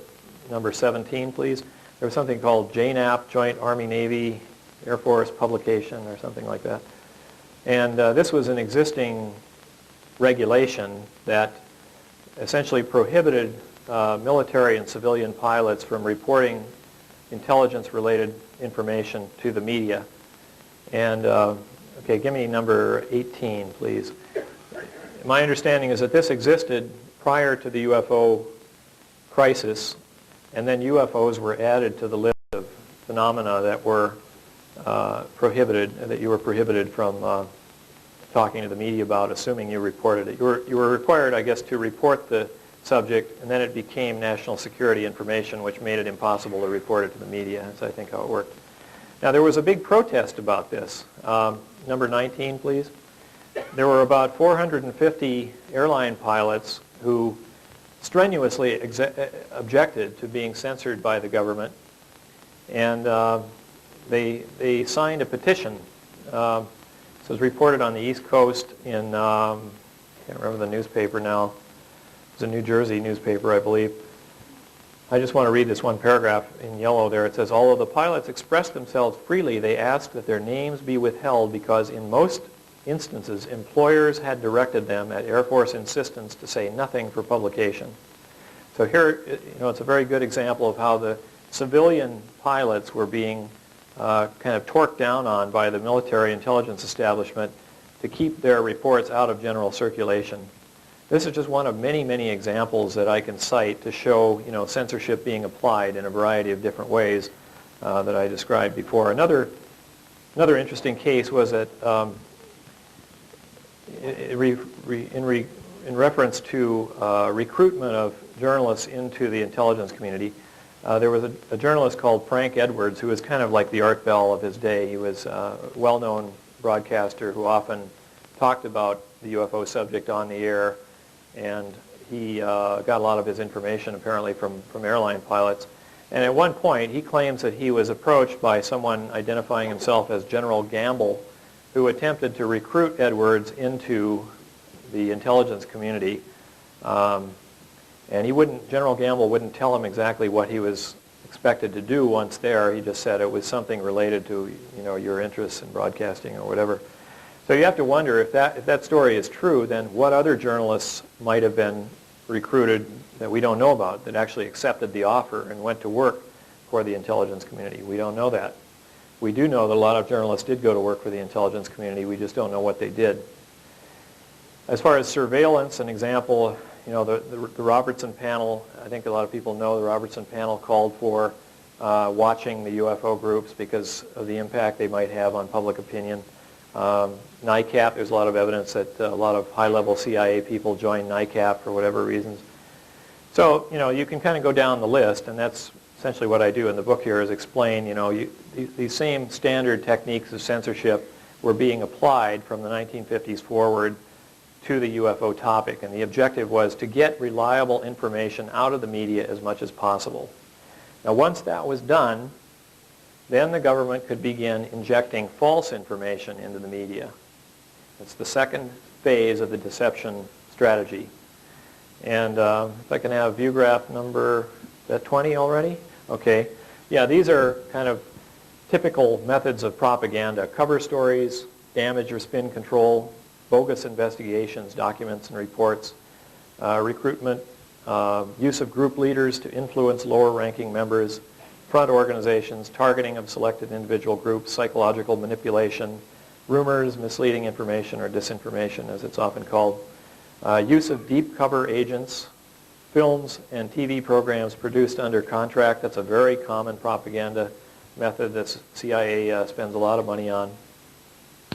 [SPEAKER 2] number 17, please. There was something called JNAP, Joint Army-Navy Air Force Publication, or something like that. And this was an existing regulation that essentially prohibited military and civilian pilots from reporting intelligence-related information to the media. And, okay, give me number 18, please. My understanding is that this existed prior to the UFO crisis, and then UFOs were added to the list of phenomena that were prohibited, that you were prohibited from talking to the media about, assuming you reported it. You were required, I guess, to report the subject, and then it became national security information, which made it impossible to report it to the media. That's, I think, how it worked. Now, there was a big protest about this. Number 19, please. There were about 450 airline pilots who strenuously objected to being censored by the government, and they signed a petition. So it was reported on the East Coast in, I can't remember the newspaper now. It was a New Jersey newspaper, I believe. I just want to read this one paragraph in yellow there. It says, although the pilots expressed themselves freely, they asked that their names be withheld because in most instances, employers had directed them at Air Force insistence to say nothing for publication. So here, it's a very good example of how the civilian pilots were being kind of torqued down on by the military intelligence establishment to keep their reports out of general circulation. This is just one of many, many examples that I can cite to show, censorship being applied in a variety of different ways that I described before. Another interesting case was that in reference to recruitment of journalists into the intelligence community, there was a journalist called Frank Edwards who was kind of like the Art Bell of his day. He was a well-known broadcaster who often talked about the UFO subject on the air, and he got a lot of his information apparently from airline pilots. And at one point, he claims that he was approached by someone identifying himself as General Gamble, who attempted to recruit Edwards into the intelligence community. And General Gamble wouldn't tell him exactly what he was expected to do once there. He just said it was something related to, your interests in broadcasting or whatever. So you have to wonder if that story is true, then what other journalists might have been recruited that we don't know about that actually accepted the offer and went to work for the intelligence community? We don't know that. We do know that a lot of journalists did go to work for the intelligence community. We just don't know what they did. As far as surveillance, an example, the Robertson panel, I think a lot of people know the Robertson panel called for watching the UFO groups because of the impact they might have on public opinion. NICAP, there's a lot of evidence that a lot of high-level CIA people joined NICAP for whatever reasons. So, you can kind of go down the list, and that's essentially what I do in the book here is explain, these same standard techniques of censorship were being applied from the 1950s forward to the UFO topic, and the objective was to get reliable information out of the media as much as possible. Now, once that was done, then the government could begin injecting false information into the media. It's the second phase of the deception strategy. And if I can have view graph number 20 already? Okay. Yeah, these are kind of typical methods of propaganda: cover stories, damage or spin control, bogus investigations, documents and reports, recruitment, use of group leaders to influence lower-ranking members, front organizations, targeting of selected individual groups, psychological manipulation, rumors, misleading information, or disinformation, as it's often called, use of deep cover agents, films and TV programs produced under contract. That's a very common propaganda method that CIA spends a lot of money on,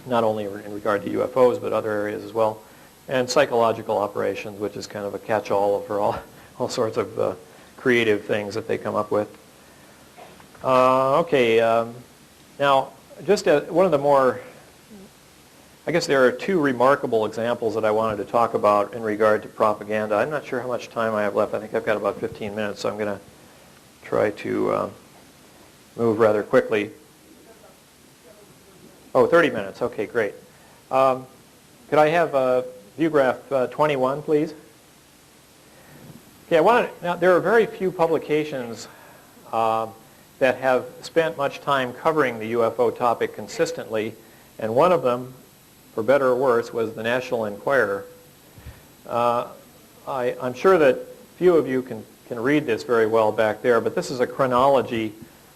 [SPEAKER 2] not only in regard to UFOs, but other areas as well. And psychological operations, which is kind of a catch-all for all sorts of creative things that they come up with. Now, just one of the more, I guess there are two remarkable examples that I wanted to talk about in regard to propaganda. I'm not sure how much time I have left. I think I've got about 15 minutes, so I'm going to try to move rather quickly. Oh, 30 minutes. Okay, great. Could I have view graph 21, please? Okay, now there are very few publications that have spent much time covering the UFO topic consistently, and one of them, for better or worse, was the National Enquirer. I'm sure that few of you can read this very well back there, but this is a chronology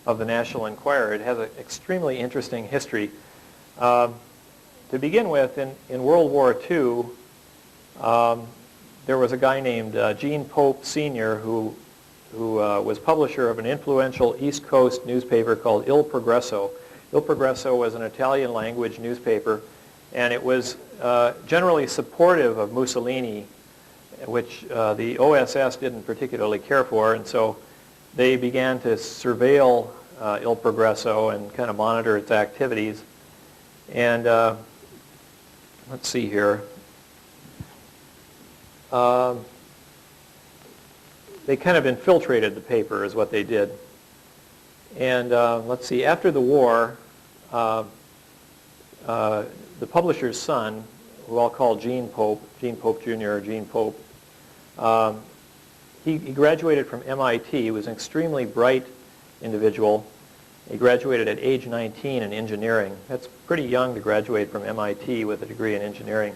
[SPEAKER 2] of the National Enquirer. It has an extremely interesting history. To begin with, in World War II, there was a guy named Gene Pope Sr. who was publisher of an influential East Coast newspaper called Il Progresso. Il Progresso was an Italian language newspaper, and it was generally supportive of Mussolini which the OSS didn't particularly care for, and so they began to surveil Il Progresso and kind of monitor its activities. And let's see here. They kind of infiltrated the paper is what they did. And let's see, after the war, the publisher's son, who I'll call Gene Pope Jr. or Gene Pope, he graduated from MIT. He was an extremely bright individual. He graduated at age 19 in engineering. That's pretty young to graduate from MIT with a degree in engineering.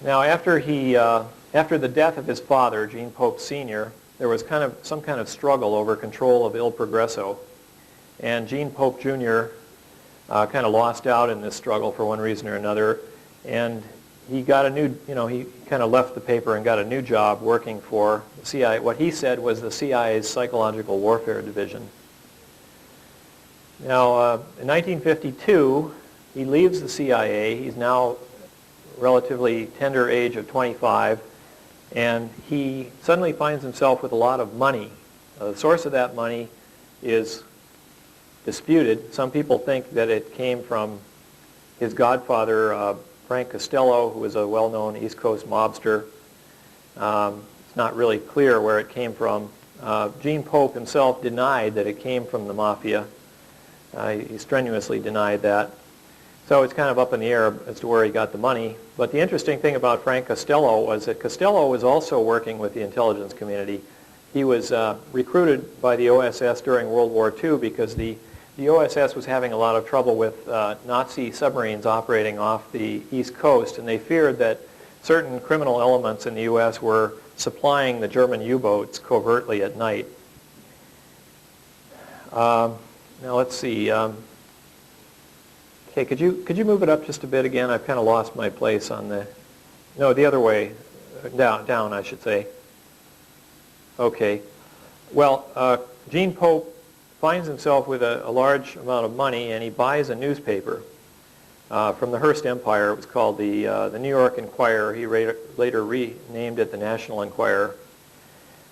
[SPEAKER 2] Now, after the death of his father, Gene Pope Sr., there was some kind of struggle over control of Il Progresso, and Gene Pope Jr. Kind of lost out in this struggle for one reason or another, and he got a new, he kind of left the paper and got a new job working for the CIA, what he said was the CIA's Psychological Warfare Division. Now, in 1952, he leaves the CIA. He's now relatively tender age of 25, and he suddenly finds himself with a lot of money. The source of that money is disputed. Some people think that it came from his godfather, Frank Costello, who was a well-known East Coast mobster. It's not really clear where it came from. Gene Pope himself denied that it came from the mafia. He strenuously denied that. So it's kind of up in the air as to where he got the money. But the interesting thing about Frank Costello was that Costello was also working with the intelligence community. He was recruited by the OSS during World War II because the OSS was having a lot of trouble with Nazi submarines operating off the East Coast, and they feared that certain criminal elements in the U.S. were supplying the German U-boats covertly at night. Now let's see. Okay, could you move it up just a bit again? I've kind of lost my place on the... No, the other way. Down, I should say. Okay. Well, Gene Pope finds himself with a large amount of money, and he buys a newspaper from the Hearst Empire. It was called the New York Enquirer. He later renamed it the National Enquirer.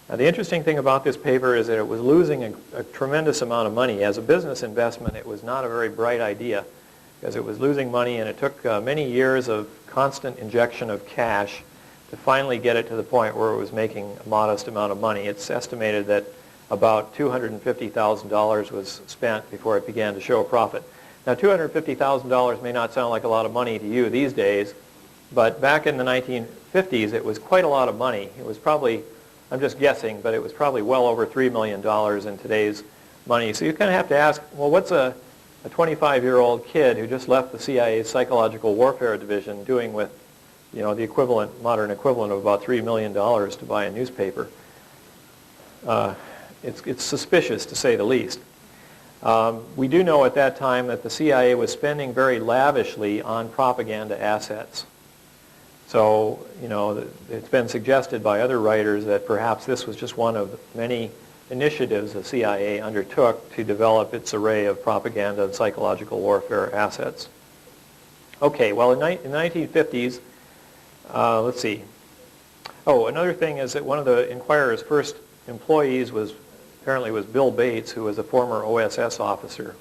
[SPEAKER 2] Now, the interesting thing about this paper is that it was losing a tremendous amount of money. As a business investment, it was not a very bright idea because it was losing money, and it took many years of constant injection of cash to finally get it to the point where it was making a modest amount of money. It's estimated that about $250,000 was spent before it began to show a profit. Now, $250,000 may not sound like a lot of money to you these days, but back in the 1950s, it was quite a lot of money. It was probably, I'm just guessing, but it was probably well over $3 million in today's money. So you kind of have to ask, well, what's a 25-year-old kid who just left the CIA's Psychological Warfare Division doing with, the equivalent, modern equivalent of about $3 million to buy a newspaper? It's suspicious, to say the least. We do know at that time that the CIA was spending very lavishly on propaganda assets. So, it's been suggested by other writers that perhaps this was just one of many initiatives the CIA undertook to develop its array of propaganda and psychological warfare assets. Okay, well, in the 1950s, let's see. Oh, another thing is that one of the Enquirer's first employees apparently was Bill Bates, who was a former OSS officer.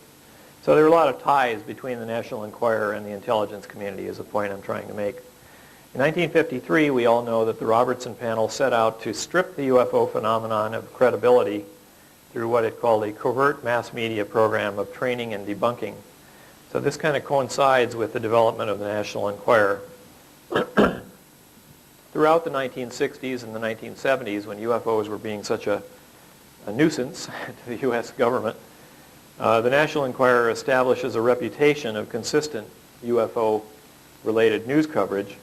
[SPEAKER 2] So there were a lot of ties between the National Enquirer and the intelligence community, is the point I'm trying to make. In 1953, we all know that the Robertson panel set out to strip the UFO phenomenon of credibility through what it called a covert mass media program of training and debunking. So this kind of coincides with the development of the National Enquirer. Throughout the 1960s and the 1970s, when UFOs were being such a nuisance to the U.S. government, the National Enquirer establishes a reputation of consistent UFO-related news coverage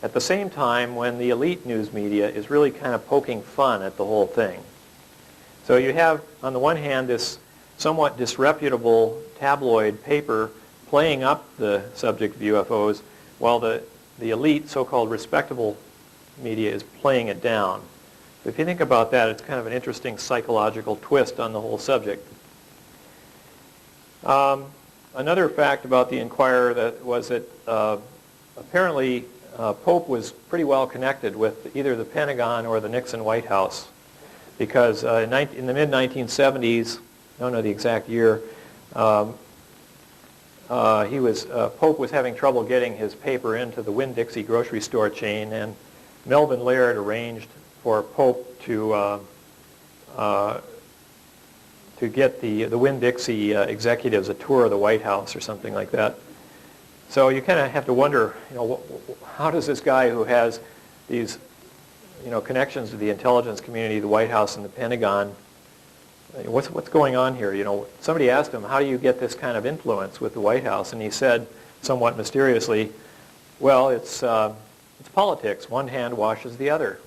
[SPEAKER 2] at the same time when the elite news media is really kind of poking fun at the whole thing. So you have, on the one hand, this somewhat disreputable tabloid paper playing up the subject of UFOs, while the elite, so-called respectable media is playing it down. So if you think about that, it's kind of an interesting psychological twist on the whole subject. Another fact about the Enquirer was that apparently Pope was pretty well connected with either the Pentagon or the Nixon White House, because in the mid-1970s, I don't know the exact year, Pope was having trouble getting his paper into the Winn-Dixie grocery store chain, and Melvin Laird arranged for Pope to get the Winn-Dixie executives a tour of the White House or something like that. So you kind of have to wonder, how does this guy who has these, connections to the intelligence community, the White House and the Pentagon, what's going on here? Somebody asked him, how do you get this kind of influence with the White House? And he said, somewhat mysteriously, well, it's politics. One hand washes the other.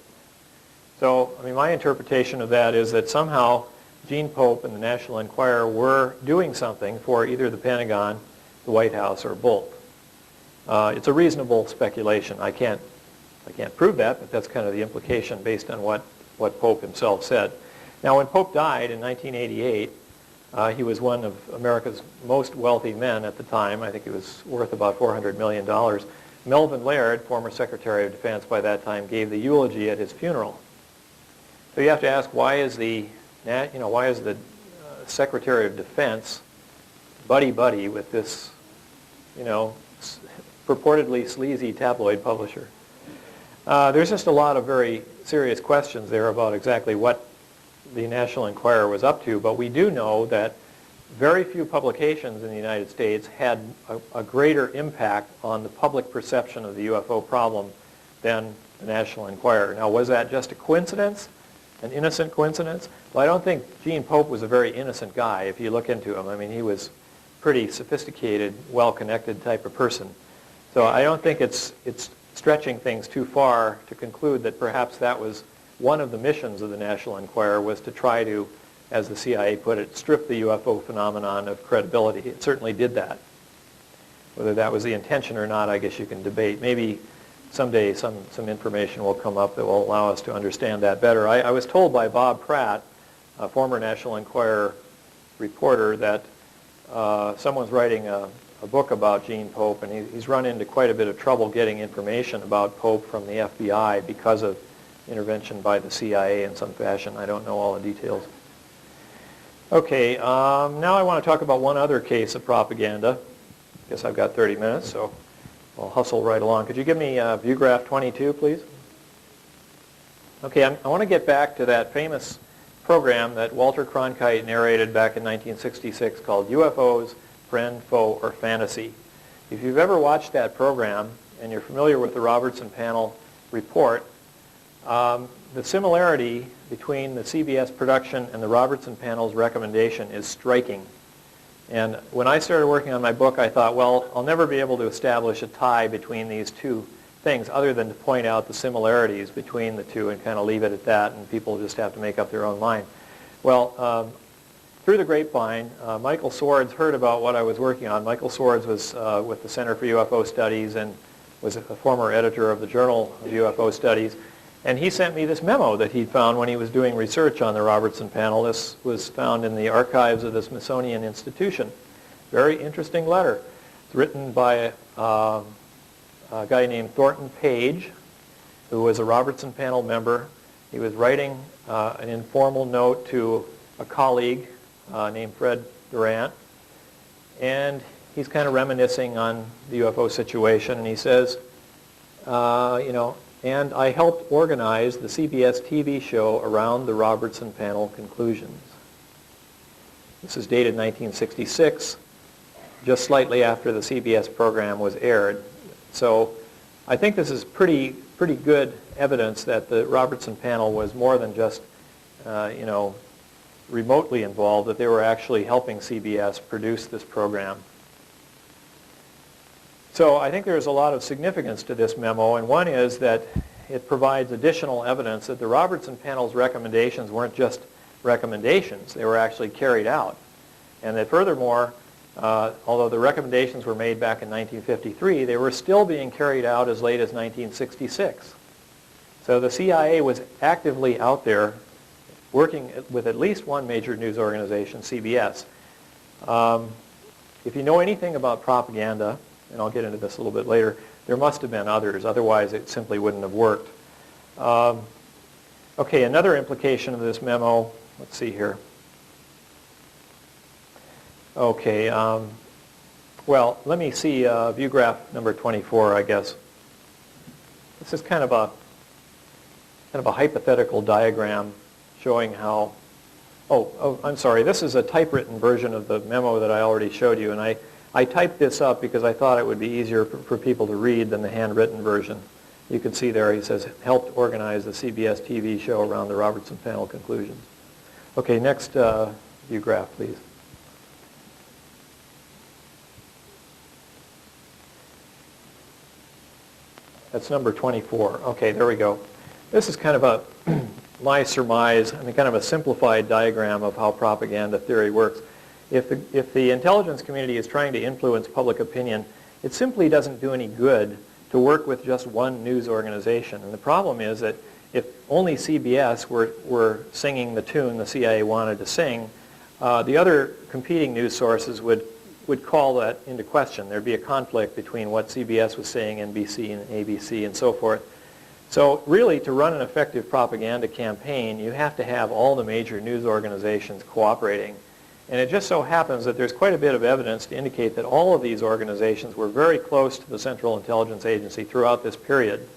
[SPEAKER 2] So, my interpretation of that is that somehow Gene Pope and the National Enquirer were doing something for either the Pentagon, the White House, or both. It's a reasonable speculation. I can't prove that, but that's kind of the implication based on what Pope himself said. Now, when Pope died in 1988, he was one of America's most wealthy men at the time. I think he was worth about $400 million. Melvin Laird, former Secretary of Defense by that time, gave the eulogy at his funeral. So you have to ask, why is the Secretary of Defense buddy-buddy with this, purportedly sleazy tabloid publisher? There's just a lot of very serious questions there about exactly what the National Enquirer was up to, but we do know that very few publications in the United States had a greater impact on the public perception of the UFO problem than the National Enquirer. Now, was that just a coincidence, an innocent coincidence? Well, I don't think Gene Pope was a very innocent guy if you look into him. He was pretty sophisticated, well-connected type of person. So I don't think it's stretching things too far to conclude that perhaps that was one of the missions of the National Enquirer, was to try to, as the CIA put it, strip the UFO phenomenon of credibility. It certainly did that. Whether that was the intention or not, I guess you can debate. Maybe someday some information will come up that will allow us to understand that better. I was told by Bob Pratt, a former National Enquirer reporter, that someone's writing a book about Gene Pope, and he's run into quite a bit of trouble getting information about Pope from the FBI because of intervention by the CIA in some fashion. I don't know all the details. Okay, now I want to talk about one other case of propaganda. I guess I've got 30 minutes, so I'll hustle right along. Could you give me view graph 22, please? Okay, I want to get back to that famous program that Walter Cronkite narrated back in 1966 called UFOs, Friend, Foe, or Fantasy. If you've ever watched that program and you're familiar with the Robertson Panel report, the similarity between the CBS production and the Robertson Panel's recommendation is striking. And when I started working on my book, I thought, well, I'll never be able to establish a tie between these two things other than to point out the similarities between the two and kind of leave it at that, and people just have to make up their own mind. Well, through the grapevine, Michael Swords heard about what I was working on. Michael Swords was with the Center for UFO Studies and was a former editor of the Journal of UFO Studies. And he sent me this memo that he found when he was doing research on the Robertson Panel. This was found in the archives of the Smithsonian Institution. Very interesting letter. It's written by a guy named Thornton Page, who was a Robertson Panel member. He was writing an informal note to a colleague named Fred Durant, and he's kind of reminiscing on the UFO situation, and he says, and I helped organize the CBS TV show around the Robertson Panel conclusions. This is dated 1966, just slightly after the CBS program was aired. So I think this is pretty good evidence that the Robertson Panel was more than just, remotely involved, that they were actually helping CBS produce this program. So I think there's a lot of significance to this memo, and one is that it provides additional evidence that the Robertson Panel's recommendations weren't just recommendations, they were actually carried out. And that furthermore, although the recommendations were made back in 1953, they were still being carried out as late as 1966. So the CIA was actively out there working with at least one major news organization, CBS. If you know anything about propaganda, and I'll get into this a little bit later, There must have been others, otherwise it simply wouldn't have worked. Okay, another implication of this memo, let's see here. Okay, well, let me see view graph number 24, I guess. This is kind of a hypothetical diagram showing how, I'm sorry, this is a typewritten version of the memo that I already showed you, and I typed this up because I thought it would be easier for people to read than the handwritten version. You can see there he says, helped organize the CBS TV show around the Robertson panel conclusions. Okay, next view graph, please. That's number 24. Okay, there we go. This is kind of a, my surmise, I mean, kind of a simplified diagram of how propaganda theory works. If the intelligence community is trying to influence public opinion, it simply doesn't do any good to work with just one news organization. And the problem is that if only CBS were singing the tune the CIA wanted to sing, the other competing news sources would call that into question. There'd be a conflict between what CBS was saying, NBC and ABC and so forth. So really, to run an effective propaganda campaign, you have to have all the major news organizations cooperating. And it just so happens that there's quite a bit of evidence to indicate that all of these organizations were very close to the Central Intelligence Agency throughout this period.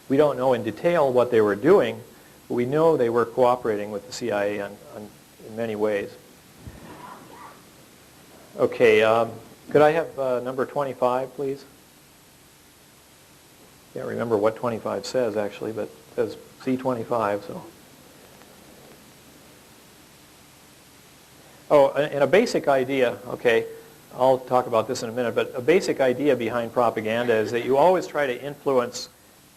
[SPEAKER 2] We don't know in detail what they were doing, but we know they were cooperating with the CIA in many ways. Okay, could I have number 25, please? Can't remember what 25 says, actually, but it says C25, so. Oh, and a basic idea, okay, I'll talk about this in a minute, but a basic idea behind propaganda is that you always try to influence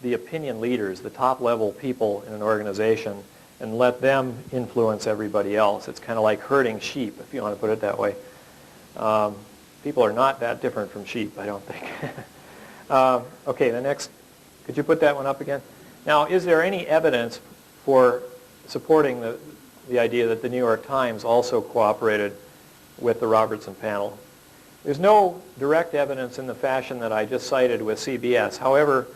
[SPEAKER 2] the opinion leaders, the top-level people in an organization, and let them influence everybody else. It's kind of like herding sheep, if you want to put it that way. People are not that different from sheep, I don't think. Okay, the next, could you put that one up again? Now, is there any evidence for supporting the idea that the New York Times also cooperated with the Robertson panel? There's no direct evidence in the fashion that I just cited with CBS. However,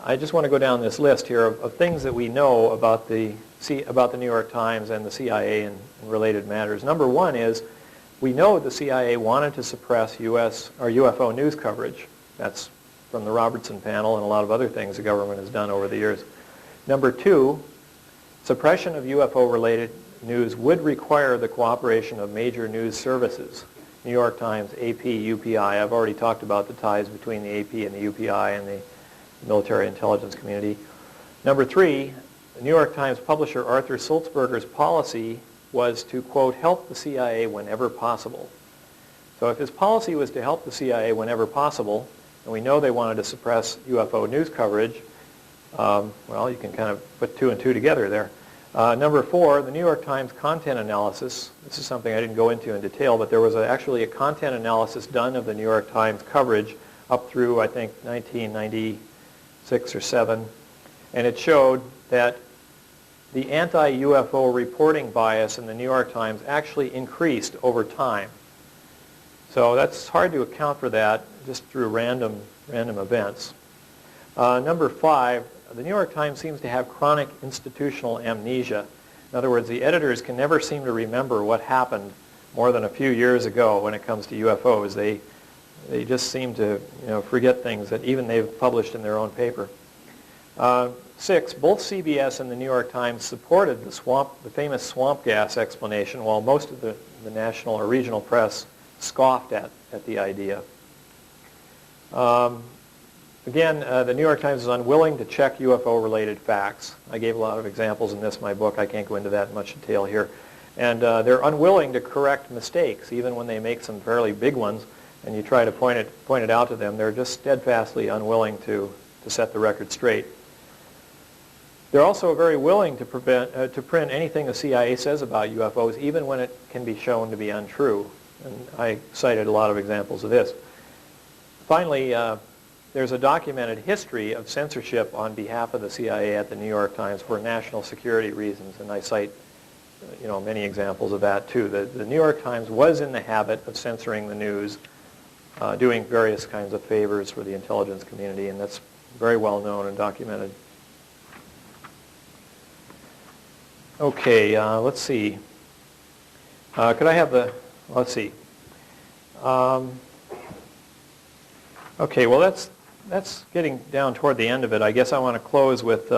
[SPEAKER 2] I just want to go down this list here of things that we know about the New York Times and the CIA and related matters. Number one is we know the CIA wanted to suppress U.S. or UFO news coverage. That's from the Robertson panel and a lot of other things the government has done over the years. Number two, suppression of UFO-related news would require the cooperation of major news services. New York Times, AP, UPI. I've already talked about the ties between the AP and the UPI and the military intelligence community. Number three, the New York Times publisher Arthur Sulzberger's policy was to, quote, help the CIA whenever possible. So if his policy was to help the CIA whenever possible, and we know they wanted to suppress UFO news coverage, well, you can kind of put two and two together there. Number four, the New York Times content analysis. This is something I didn't go into in detail, but there was actually a content analysis done of the New York Times coverage up through, I think, 1996 or 7, and it showed that the anti-UFO reporting bias in the New York Times actually increased over time. So that's hard to account for that just through random events. Number five, the New York Times seems to have chronic institutional amnesia. In other words, the editors can never seem to remember what happened more than a few years ago when it comes to UFOs. They just seem to forget things that even they've published in their own paper. Six, both CBS and the New York Times supported the famous swamp gas explanation, while most of the national or regional press scoffed at the idea. Again, the New York Times is unwilling to check UFO-related facts. I gave a lot of examples in my book. I can't go into that in much detail here. And they're unwilling to correct mistakes, even when they make some fairly big ones, and you try to point it out to them. They're just steadfastly unwilling to set the record straight. They're also very willing to print anything the CIA says about UFOs, even when it can be shown to be untrue. And I cited a lot of examples of this. Finally, there's a documented history of censorship on behalf of the CIA at the New York Times for national security reasons, and I cite many examples of that too. The New York Times was in the habit of censoring the news doing various kinds of favors for the intelligence community, and that's very well known and documented. Okay, let's see. Could I have the, let's see. Okay, well that's getting down toward the end of it. I guess I want to close with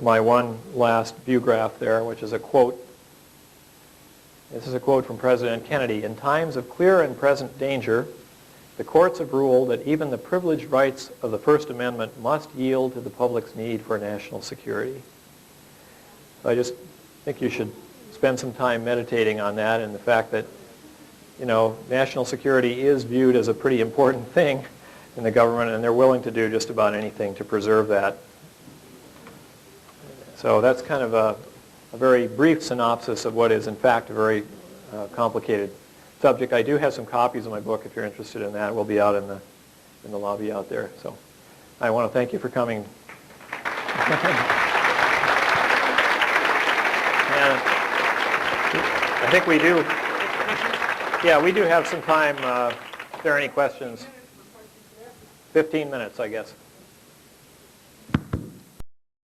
[SPEAKER 2] my one last view graph there, which is a quote. This is a quote from President Kennedy. "In times of clear and present danger, the courts have ruled that even the privileged rights of the First Amendment must yield to the public's need for national security." So I just think you should spend some time meditating on that and the fact that, you know, national security is viewed as a pretty important thing in the government, and they're willing to do just about anything to preserve that. So that's kind of a very brief synopsis of what is, in fact, a very complicated subject. I do have some copies of my book if you're interested in that. We'll be out in the lobby out there. So I want to thank you for coming. And I think we do. Yeah, we do have some time. If there are any questions. 15 minutes, I guess.